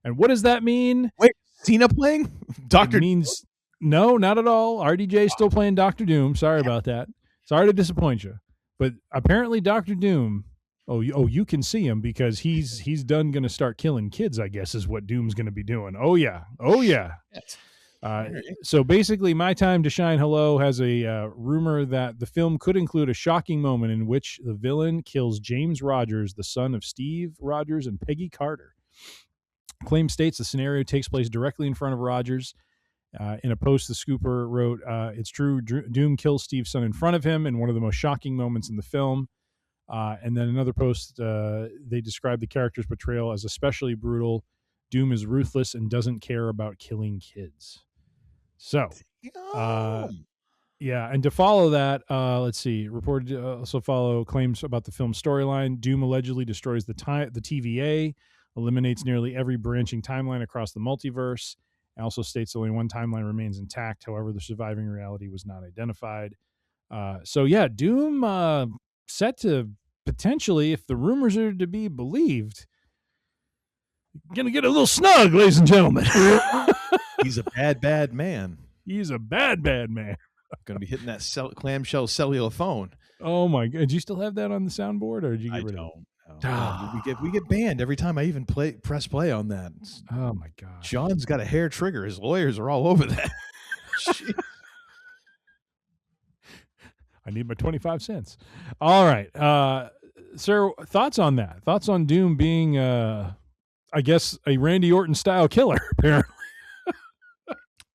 And what does that mean? Wait, Cena playing? Dr. means no, not at all. RDJ still playing Dr. Doom. Sorry about that. Sorry to disappoint you. But apparently Dr. Doom, you can see him because he's done going to start killing kids, I guess, is what Doom's going to be doing. Oh yeah. So basically, My Time to Shine Hello has a rumor that the film could include a shocking moment in which the villain kills James Rogers, the son of Steve Rogers and Peggy Carter. Claim states the scenario takes place directly in front of Rogers. In a post, the scooper wrote, it's true, Doom kills Steve's son in front of him in one of the most shocking moments in the film. And then another post, they describe the character's portrayal as especially brutal. Doom is ruthless and doesn't care about killing kids. So, and to follow that, let's see. Reported also follow claims about the film's storyline. Doom allegedly destroys the TVA, eliminates nearly every branching timeline across the multiverse. It also states only one timeline remains intact. However, the surviving reality was not identified. Doom set to potentially, if the rumors are to be believed, gonna get a little snug, ladies and gentlemen. He's a bad man. He's a bad man. Going to be hitting that clamshell cellular phone. Oh my god! Do you still have that on the soundboard, or did you I get rid of it? don't know. Ah. We get banned every time I even press play on that. Oh my god! John's got a hair trigger. His lawyers are all over that. Jeez. I need my 25 cents. All right, sir. Thoughts on that? Thoughts on Doom being, I guess, a Randy Orton style killer? Apparently.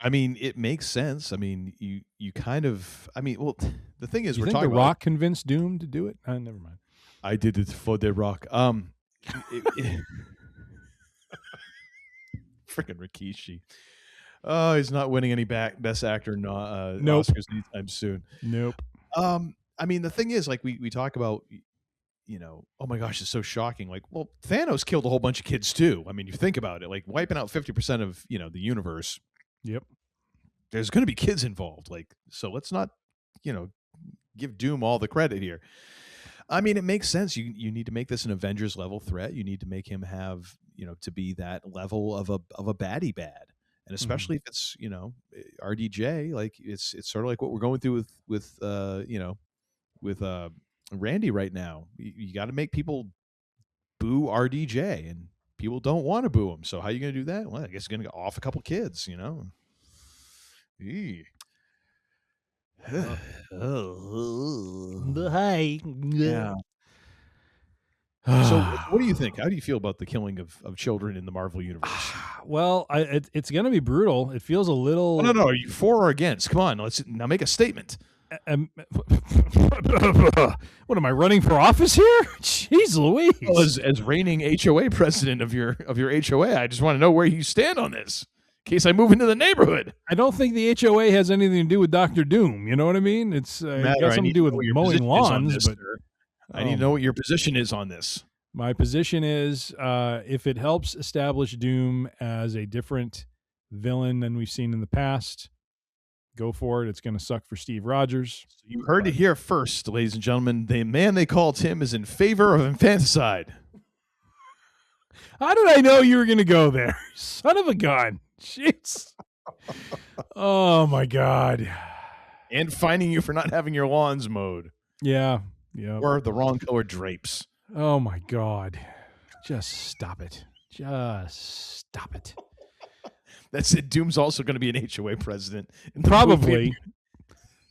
I mean, it makes sense. I mean, you kind of. I mean, well, the thing is, You we're think talking The Rock convinced Doom to do it? Never mind. I did it for The Rock. Freaking Rikishi. Oh, he's not winning any best actor Nope. Oscars anytime soon. Nope. I mean, the thing is, like we talk about, oh my gosh, it's so shocking. Like, well, Thanos killed a whole bunch of kids too. I mean, you think about it, like wiping out 50% of the universe. Yep. There's going to be kids involved. Like, so let's not, give Doom all the credit here. I mean, it makes sense. You need to make this an Avengers level threat. You need to make him have, to be that level of a baddie bad. And especially if it's, RDJ, like it's sort of like what we're going through with Randy right now. You got to make people boo RDJ, and people don't want to boo him. So how are you going to do that? Well, I guess you're going to go off a couple kids, Eee. Yeah. So what do you think? How do you feel about the killing of children in the Marvel universe? Well, it's going to be brutal. It feels a little. No. Are you for or against? Come on, let's now make a statement. What am I running for office here? Jeez Louise! Well, as reigning HOA president of your HOA, I just want to know where you stand on this, in case I move into the neighborhood. I don't think the HOA has anything to do with Dr. Doom. You know what I mean? It's got something to do with mowing lawns. But I need to know what your position is on this. My position is, if it helps establish Doom as a different villain than we've seen in the past, go for it. It's going to suck for Steve Rogers. So you heard it here first, ladies and gentlemen. The man they call Tim is in favor of infanticide. How did I know you were going to go there? Son of a gun. Jeez. Oh, my God. And fining you for not having your lawns mowed. Yeah. Or the wrong color drapes. Oh, my God. Just stop it. That's it. Doom's also going to be an HOA president. Probably.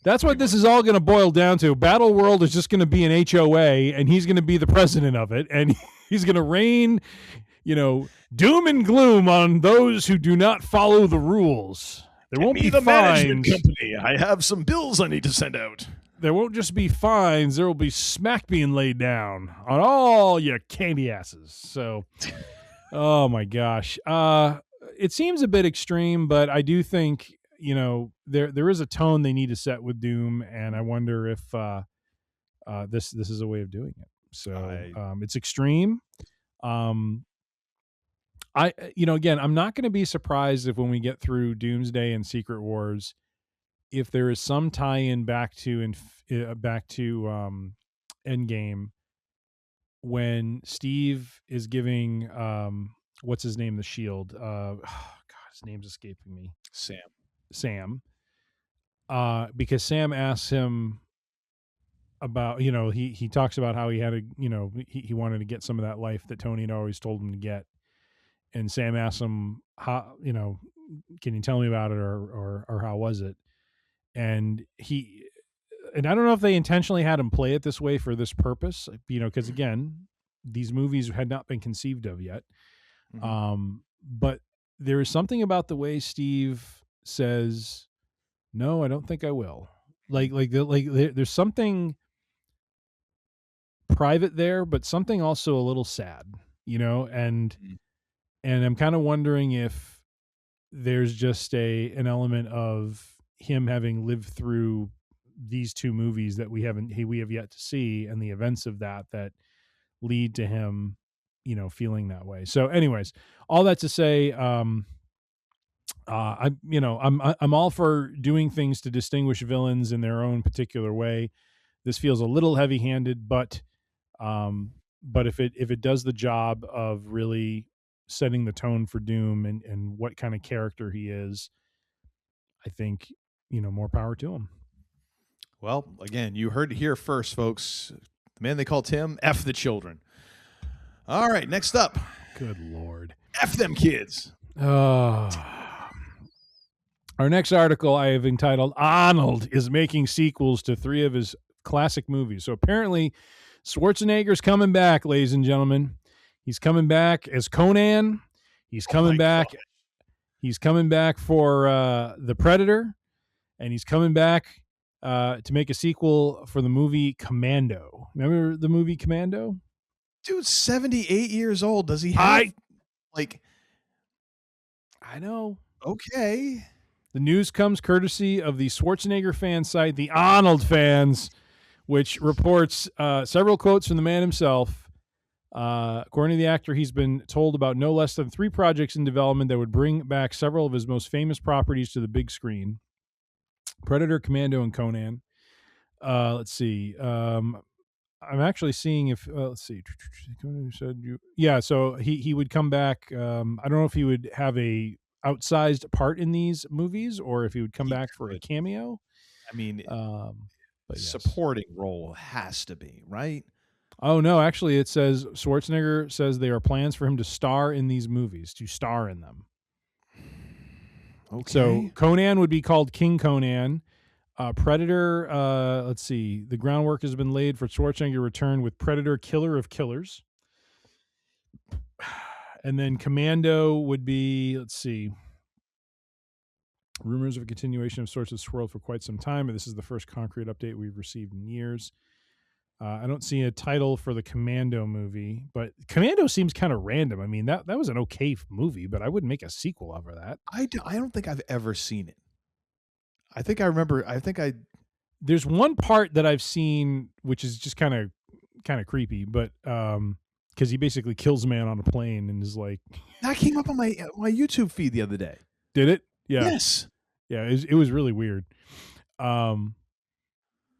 That's what this is all going to boil down to. Battle World is just going to be an HOA, and he's going to be the president of it, and he's going to rain, doom and gloom on those who do not follow the rules. There won't be the fines. Management company. I have some bills I need to send out. There won't just be fines. There will be smack being laid down on all your candy asses. So, oh my gosh. It seems a bit extreme, but I do think, there is a tone they need to set with Doom, and I wonder if this is a way of doing it. So it's extreme. Again, I'm not going to be surprised if when we get through Doomsday and Secret Wars, if there is some tie-in back to Endgame, when Steve is giving what's his name, the shield, God, his name's escaping me. Sam, because Sam asks him about, he talks about how he had he wanted to get some of that life that Tony had always told him to get, and Sam asks him, how, can you tell me about it, or how was it? And I don't know if they intentionally had him play it this way for this purpose, because again, these movies had not been conceived of yet. Mm-hmm. But there is something about the way Steve says, "No, I don't think I will." There's something private there, but something also a little sad, and I'm kind of wondering if there's just an element of him having lived through these two movies that we have yet to see, and the events of that lead to him, feeling that way. So anyways, all that to say, I'm all for doing things to distinguish villains in their own particular way. This feels a little heavy-handed, but if it does the job of really setting the tone for Doom and what kind of character he is, I think, more power to him. Well, again, you heard it here first, folks. The man they call Tim, F the children. All right, next up. Good Lord. F them kids. Our next article I have entitled Arnold is making sequels to 3 of his classic movies. So apparently Schwarzenegger's coming back, ladies and gentlemen. He's coming back as Conan. He's coming back. God. He's coming back for The Predator, and he's coming back to make a sequel for the movie Commando. Remember the movie Commando? Dude's 78 years old. Does he have I know. Okay. The news comes courtesy of the Schwarzenegger fan site, the Arnold Fans, which reports several quotes from the man himself. According to the actor, he's been told about no less than 3 projects in development that would bring back several of his most famous properties to the big screen. Predator, Commando, and Conan. Let's see. I'm actually seeing if let's see. Yeah, so he would come back. I don't know if he would have a outsized part in these movies or if he would come back for a cameo. I mean, but yes. supporting role has to be, right? Oh no, actually it says Schwarzenegger says there are plans for him to star in these movies, to star in them. Okay. So Conan would be called King Conan. Predator, let's see. The groundwork has been laid for Schwarzenegger to return with Predator Killer of Killers. And then Commando would be, let's see. Rumors of a continuation of sorts have swirled for quite some time, but this is the first concrete update we've received in years. I don't see a title for the Commando movie, but Commando seems kind of random. I mean, that was an okay movie, but I wouldn't make a sequel over that. I don't think I've ever seen it. There's one part that I've seen, which is just kind of creepy, but because he basically kills a man on a plane and is like, that came up on my YouTube feed the other day. Did it? Yeah. Yes. Yeah. It was really weird.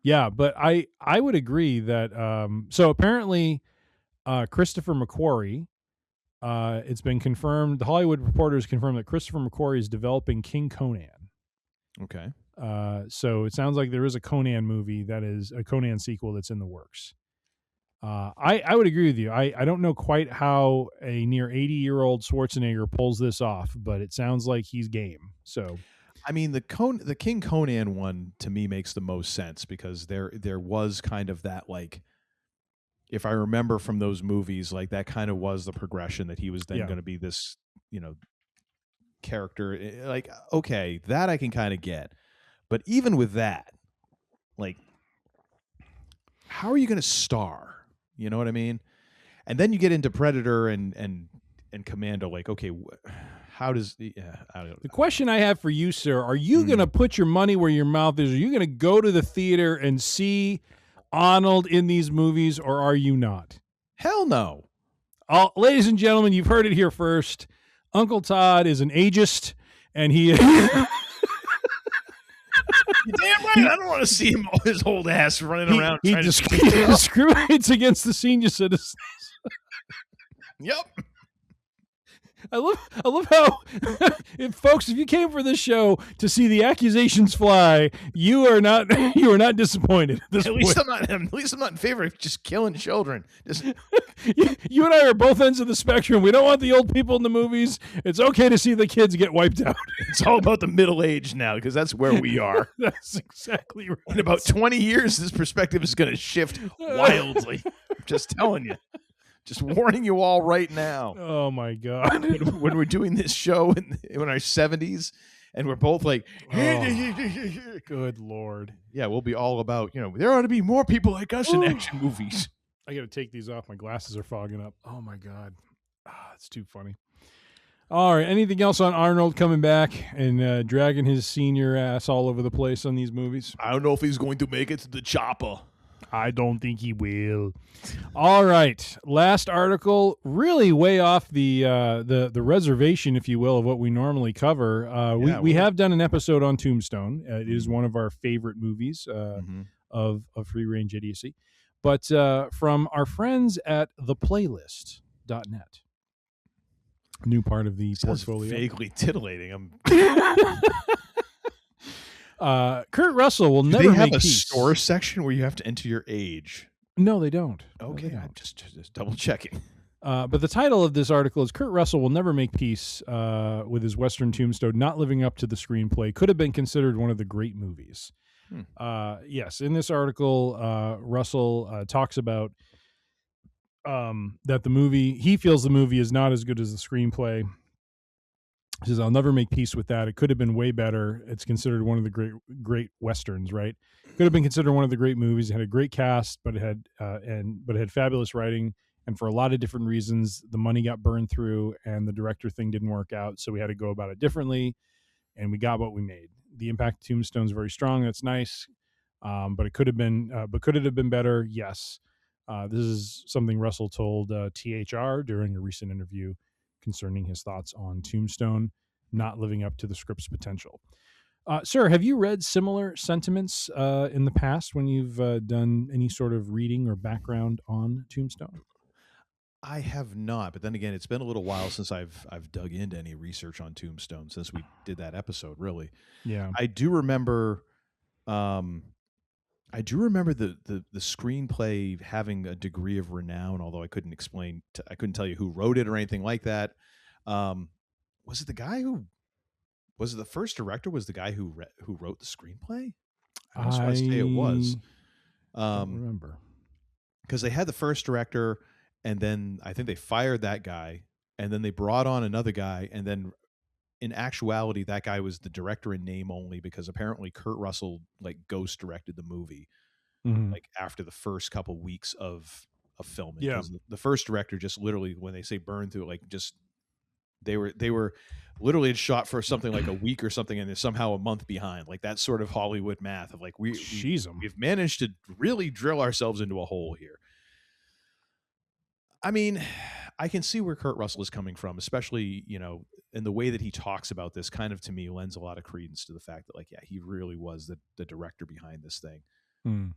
Yeah, but I would agree that so apparently Christopher McQuarrie, it's been confirmed. The Hollywood Reporter has confirmed that Christopher McQuarrie is developing King Conan. Okay. So it sounds like there is a Conan movie that is a Conan sequel that's in the works. I would agree with you. I don't know quite how a near 80-year-old Schwarzenegger pulls this off, but it sounds like he's game. So, I mean, the King Conan one to me makes the most sense because there was kind of that, like, if I remember from those movies, like that kind of was the progression that he was then going to be this, character. Like, okay, that I can kind of get. But even with that, like, how are you going to star? You know what I mean? And then you get into Predator and Commando. Like, okay, how does I don't know. The question I have for you, sir, are you going to put your money where your mouth is? Are you going to go to the theater and see Arnold in these movies, or are you not? Hell no. Ladies and gentlemen, you've heard it here first. Uncle Todd is an ageist, and he is... You're damn right. I don't want to see him, his old ass running around. He discriminates against the senior citizens. Yep. I love how, folks, if you came for this show to see the accusations fly, you are not disappointed. At least I'm not in favor of just killing children. Just you and I are both ends of the spectrum. We don't want the old people in the movies. It's okay to see the kids get wiped out. It's all about the middle age now because that's where we are. That's exactly right. In about 20 years, this perspective is going to shift wildly. I'm just telling you. Just warning you all right now. Oh, my God. When we're doing this show in our 70s and we're both like, good Lord. Yeah, we'll be all about, there ought to be more people like us in action movies. I got to take these off. My glasses are fogging up. Oh, my God. It's too funny. All right. Anything else on Arnold coming back and dragging his senior ass all over the place on these movies? I don't know if he's going to make it to the chopper. I don't think he will. All right. Last article, really way off the reservation, if you will, of what we normally cover. We have done an episode on Tombstone. It is one of our favorite movies of Free Range Idiocy. But from our friends at theplaylist.net. New part of the portfolio. Vaguely titillating. Kurt Russell will Do never they have make a peace. store section where you have to enter your age? No, they don't. Okay, No, they I'm don't. just double checking. But the title of this article is Kurt Russell will never make peace with his Western Tombstone not living up to the screenplay. Could have been considered one of the great movies. Yes, in this article, Russell talks about that the movie, he feels the movie is not as good as the screenplay. He says, I'll never make peace with that. It could have been way better. It's considered one of the great Westerns, right? Could have been considered one of the great movies. It had a great cast, but it had fabulous writing. And for a lot of different reasons, the money got burned through and the director thing didn't work out. So we had to go about it differently. And we got what we made. The impact of Tombstone is very strong. That's nice. But it could have been, but could it have been better? Yes. This is something Russell told THR during a recent interview concerning his thoughts on Tombstone not living up to the script's potential. Sir, have you read similar sentiments in the past when you've done any sort of reading or background on Tombstone? I have not, but then again, it's been a little while since I've dug into any research on Tombstone since we did that episode. Really, Yeah. I do remember. I do remember the screenplay having a degree of renown, although I couldn't I couldn't tell you who wrote it or anything like that. Was it the guy who was it the first director? Was the guy who wrote the screenplay? I almost want to say it was. Don't remember, because they had the first director, and then I think they fired that guy, and then they brought on another guy, and then in actuality, that guy was the director in name only because apparently Kurt Russell like ghost directed the movie like after the first couple weeks of filming. Yeah. 'Cause the first director just literally, when they say burn through, like just they were literally shot for something like a week or something, and they're somehow a month behind. Like that sort of Hollywood math of like we've managed to really drill ourselves into a hole here. I mean, I can see where Kurt Russell is coming from, especially, in the way that he talks about this kind of, to me, lends a lot of credence to the fact that, like, yeah, he really was the director behind this thing.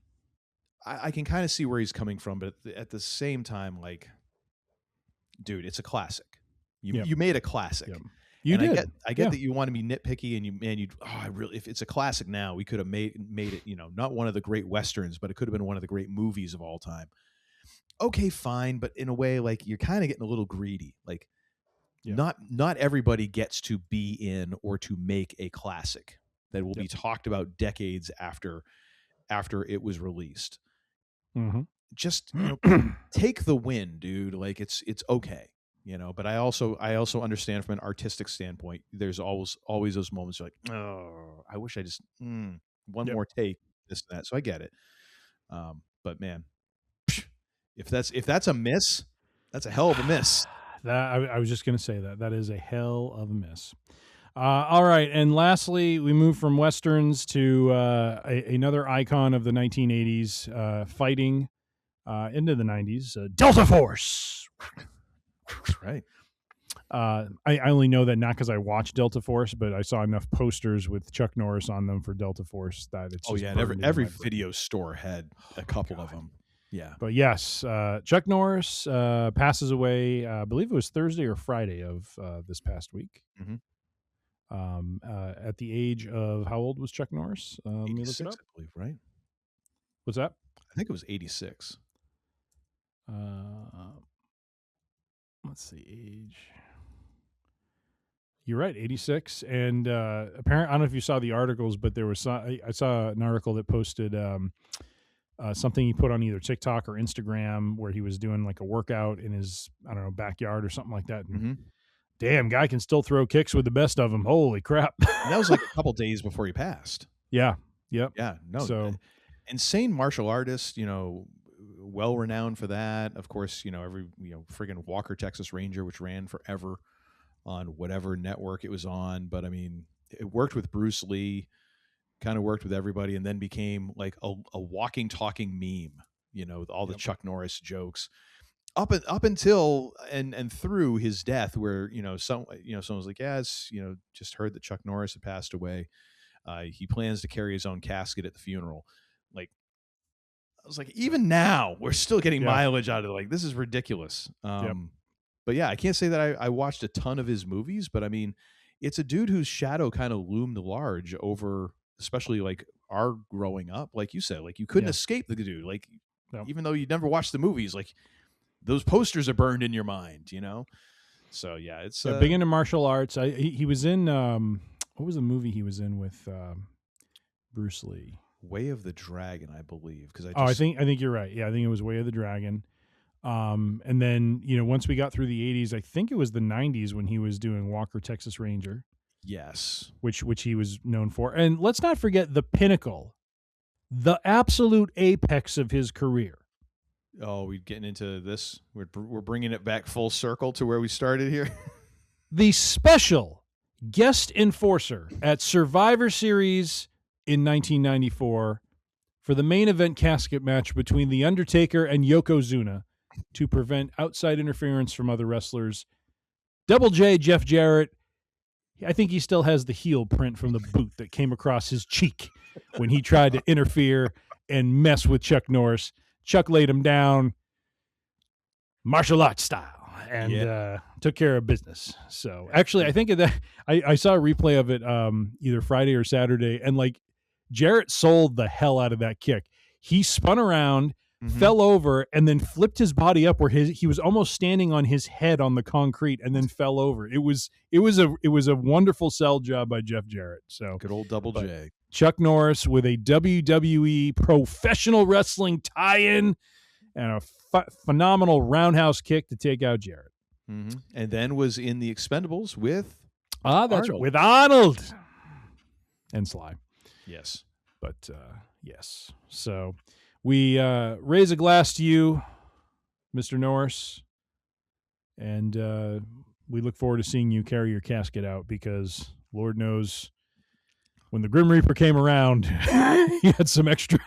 I can kind of see where he's coming from, but at the same time, like, dude, it's a classic. You made a classic. Yep. You did. I get that you want to be nitpicky, and if it's a classic now, we could have made it, not one of the great Westerns, but it could have been one of the great movies of all time. Okay, fine, but in a way, like, you're kind of getting a little greedy. Like, not everybody gets to be in or to make a classic that will be talked about decades after it was released. Just take the win, dude. Like, it's okay, But I also understand from an artistic standpoint, there's always those moments you're like, oh, I wish I just one more take, this and that. So I get it, but man. If that's a miss, that's a hell of a miss. I was just going to say that is a hell of a miss. All right, and lastly, we move from westerns to another icon of the 1980s, fighting into the 90s, Delta Force. Right. I only know that not because I watched Delta Force, but I saw enough posters with Chuck Norris on them for Delta Force that it's. And every video store had a couple of them. Yeah. But yes, Chuck Norris passes away, I believe it was Thursday or Friday of this past week. At the age of, how old was Chuck Norris? Let me look it up. I believe, right? What's that? I think it was 86. Let's see, age. You're right, 86. And apparently, I don't know if you saw the articles, but there was I saw an article that posted something he put on either TikTok or Instagram where he was doing like a workout in his, I don't know, backyard or something like that. And damn, guy can still throw kicks with the best of them. Holy crap. And that was like a couple days before he passed. Yeah. Yep. Yeah. No. So insane martial artist, well renowned for that. Of course, every friggin' Walker Texas Ranger, which ran forever on whatever network it was on. But I mean, it worked with Bruce Lee, kind of worked with everybody, and then became like a walking, talking meme, with all the Chuck Norris jokes up until and through his death, where someone was like, yeah, it's just heard that Chuck Norris had passed away. He plans to carry his own casket at the funeral. Like, I was like, even now we're still getting mileage out of it. Like, this is ridiculous. But yeah, I can't say that I watched a ton of his movies, but I mean, it's a dude whose shadow kind of loomed large over especially like our growing up, like you said, like you couldn't escape the dude. Like even though you never watched the movies, like those posters are burned in your mind, you know? So yeah, it's big into martial arts. He was in what was the movie he was in with Bruce Lee? Way of the Dragon, I believe. Because I think you're right. Yeah, I think it was Way of the Dragon. And then once we got through the 80s, I think it was the 90s when he was doing Walker, Texas Ranger. Yes, which he was known for. And let's not forget the pinnacle, the absolute apex of his career. Oh, we're getting into this. We're bringing it back full circle to where we started here. The special guest enforcer at Survivor Series in 1994 for the main event casket match between The Undertaker and Yokozuna to prevent outside interference from other wrestlers. Double J, Jeff Jarrett. I think he still has the heel print from the boot that came across his cheek when he tried to interfere and mess with Chuck Norris. Chuck laid him down martial arts style and took care of business. So actually, I think of that. I saw a replay of it either Friday or Saturday, and like Jarrett sold the hell out of that kick. He spun around, fell over, and then flipped his body up where he was almost standing on his head on the concrete, and then fell over. It was a wonderful sell job by Jeff Jarrett. So good old Double J. Chuck Norris with a WWE professional wrestling tie-in and a phenomenal roundhouse kick to take out Jarrett. And then was in the Expendables with that's Arnold. right, with Arnold and Sly. Yes, but yes. So we raise a glass to you, Mr. Norris, and we look forward to seeing you carry your casket out because Lord knows when the Grim Reaper came around, he had some extra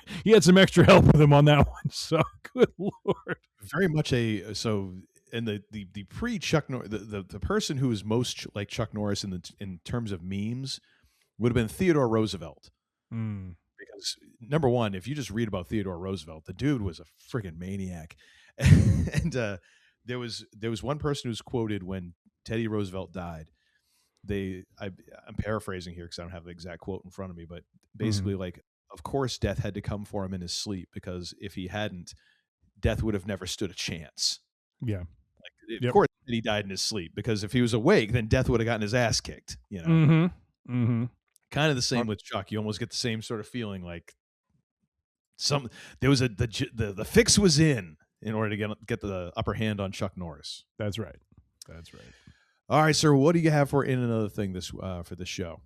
help with him on that one. So good Lord, very much and the pre Chuck Norris, the person who is most like Chuck Norris in terms of memes would have been Theodore Roosevelt. Because number one, if you just read about Theodore Roosevelt, the dude was a friggin' maniac. And there was one person who's quoted when Teddy Roosevelt died. I'm paraphrasing here because I don't have the exact quote in front of me, but basically like, of course, death had to come for him in his sleep because if he hadn't, death would have never stood a chance. Yeah. Like, of course, he died in his sleep because if he was awake, then death would have gotten his ass kicked. You know. Kind of the same with Chuck. You almost get the same sort of feeling like there was the fix was in order to get the upper hand on Chuck Norris. That's right. All right, sir. What do you have for in another thing for this show?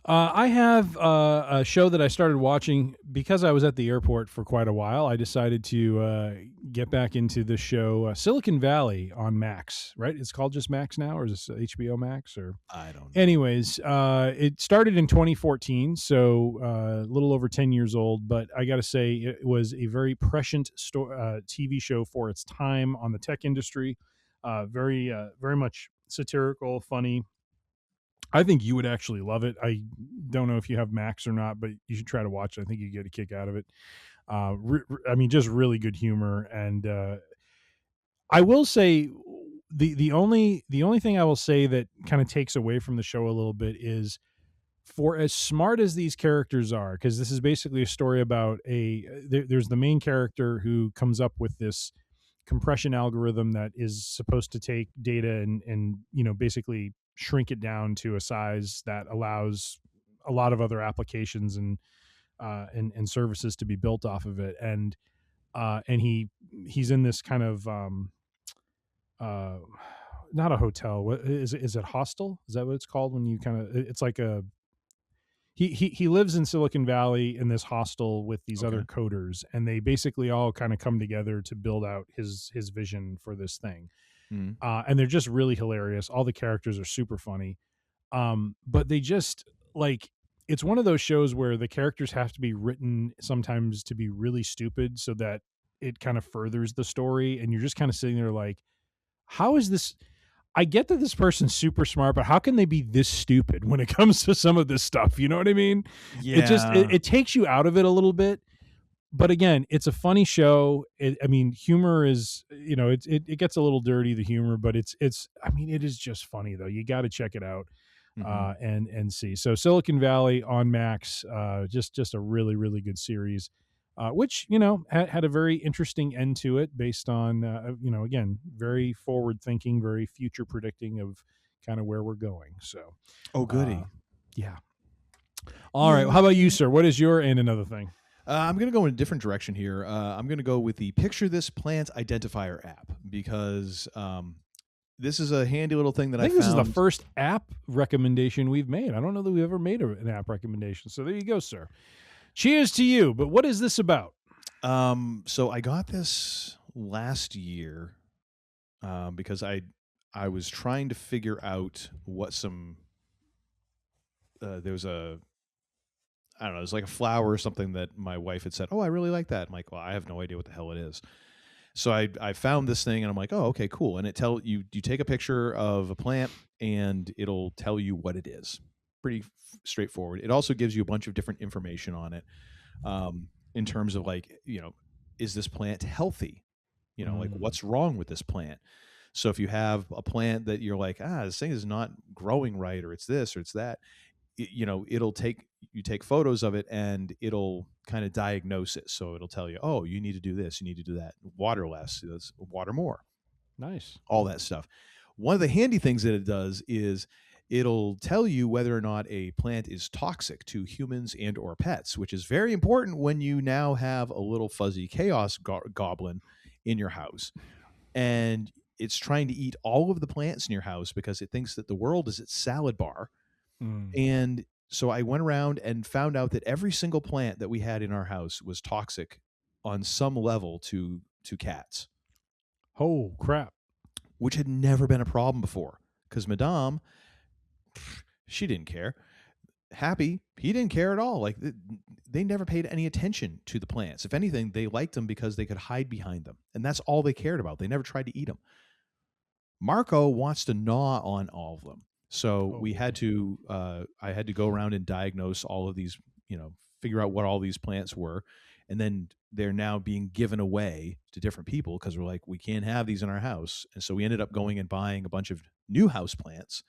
I have a show that I started watching because I was at the airport for quite a while. I decided to get back into the show Silicon Valley on Max, right? It's called just Max now, or is this HBO Max? Or I don't know. Anyways, it started in 2014, so a little over 10 years old, but I got to say it was a very prescient TV show for its time on the tech industry. Very much satirical, funny. I think you would actually love it. I don't know if you have Max or not, but you should try to watch it. I think you get a kick out of it. I mean, just really good humor. And I will say the only thing I will say that kind of takes away from the show a little bit is, for as smart as these characters are, because this is basically a story about there's the main character who comes up with this compression algorithm that is supposed to take data and basically shrink it down to a size that allows a lot of other applications and services to be built off of it. And he's in this kind of not a hotel. What is it? Hostel? Is that what it's called? When you it's like he lives in Silicon Valley in this hostel with these other coders, and they basically all kind of come together to build out his vision for this thing. And they're just really hilarious. All the characters are super funny. But they just it's one of those shows where the characters have to be written sometimes to be really stupid so that it kind of furthers the story. And you're just kind of sitting there like, how is this? I get that this person's super smart, but how can they be this stupid when it comes to some of this stuff? You know what I mean? Yeah. It takes you out of it a little bit. But again, it's a funny show. Humor is, it gets a little dirty, the humor, but it is just funny though. You got to check it out. and see. So Silicon Valley on Max, just a really, really good series, which, had a very interesting end to it based on, again, very forward thinking, very future predicting of kind of where we're going. So, oh, goody. Yeah. All right. How about you, sir? What is your and another thing? I'm going to go in a different direction here. I'm going to go with the Picture This Plant Identifier app because this is a handy little thing that I found. This is the first app recommendation we've made. I don't know that we've ever made an app recommendation. So there you go, sir. Cheers to you. But what is this about? So I got this last year because I was trying to figure out what there was I don't know, it's like a flower or something that my wife had said, oh, I really like that. I'm like, well, I have no idea what the hell it is. So I found this thing and I'm like, oh, okay, cool. And it you take a picture of a plant and it'll tell you what it is. Pretty straightforward. It also gives you a bunch of different information on it in terms of like, is this plant healthy? Like what's wrong with this plant? So if you have a plant that you're like, this thing is not growing right, or it's this or it's that, it'll take photos of it and it'll kind of diagnose it. So it'll tell you, oh, you need to do this, you need to do that. Water less, water more. Nice. All that stuff. One of the handy things that it does is it'll tell you whether or not a plant is toxic to humans and or pets, which is very important when you now have a little fuzzy chaos goblin in your house. And it's trying to eat all of the plants in your house because it thinks that the world is its salad bar. And so I went around and found out that every single plant that we had in our house was toxic on some level to cats. Oh, crap. Which had never been a problem before because Madame, she didn't care. Happy, he didn't care at all. Like they never paid any attention to the plants. If anything, they liked them because they could hide behind them. And that's all they cared about. They never tried to eat them. Marco wants to gnaw on all of them. So we had to, I had to go around and diagnose all of these, figure out what all these plants were. And then they're now being given away to different people because we're like, we can't have these in our house. And so we ended up going and buying a bunch of new house plants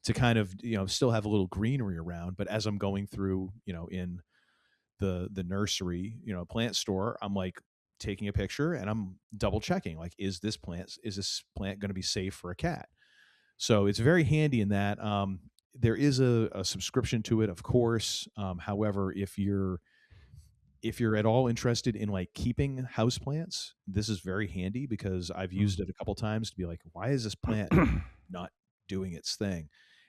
to kind of, still have a little greenery around. But as I'm going through, in the nursery, plant store, I'm like taking a picture and I'm double checking, like, is this plant going to be safe for a cat? So it's very handy in that. There is a subscription to it, of course. However, if you're at all interested in like keeping houseplants, this is very handy because I've used it a couple times to be like, why is this plant not doing its thing?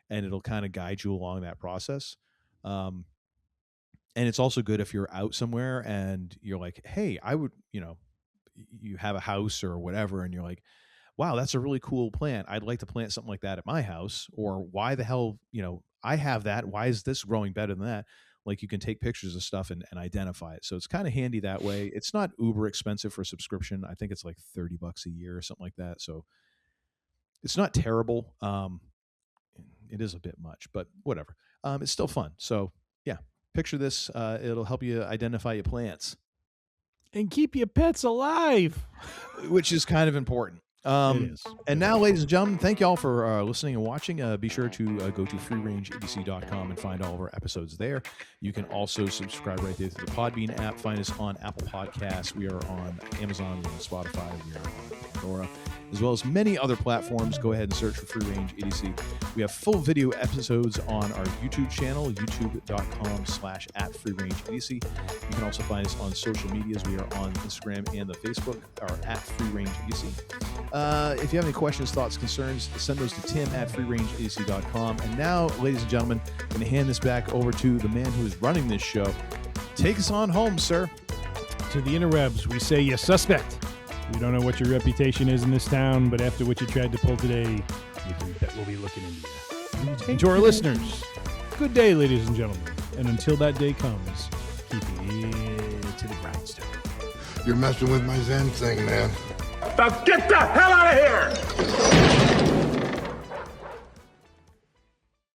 And it'll kind of guide you along that process. And it's also good if you're out somewhere and you're like, hey, I would, you have a house or whatever, and you're like, wow, that's a really cool plant. I'd like to plant something like that at my house. Or why the hell, I have that. Why is this growing better than that? Like you can take pictures of stuff and identify it. So it's kind of handy that way. It's not uber expensive for a subscription. I think it's like $30 a year or something like that. So it's not terrible. It is a bit much, but whatever. It's still fun. So yeah, picture this. It'll help you identify your plants. And keep your pets alive. Which is kind of important. It is. And now, ladies and gentlemen, thank you all for listening and watching. Be sure to go to freerangeedc.com and find all of our episodes there. You can also subscribe right there to the Podbean app. Find us on Apple Podcasts. We are on Amazon, we're on Spotify, we are on Pandora, as well as many other platforms. Go ahead and search for Free Range EDC. We have full video episodes on our YouTube channel, youtube.com/@freerangeedc. You can also find us on social medias. We are on Instagram and the Facebook, or @freerangeedc. If you have any questions, thoughts, concerns, send those to tim@freerangeedc.com. And now, ladies and gentlemen, I'm going to hand this back over to the man who is running this show. Take us on home, sir. To the interwebs, we say you're suspect. We don't know what your reputation is in this town, but after what you tried to pull today, you can bet we'll be looking into you. And to our listeners, good day, ladies and gentlemen. And until that day comes, keeping it to the grindstone. You're messing with my Zen thing, man. Now get the hell out of here!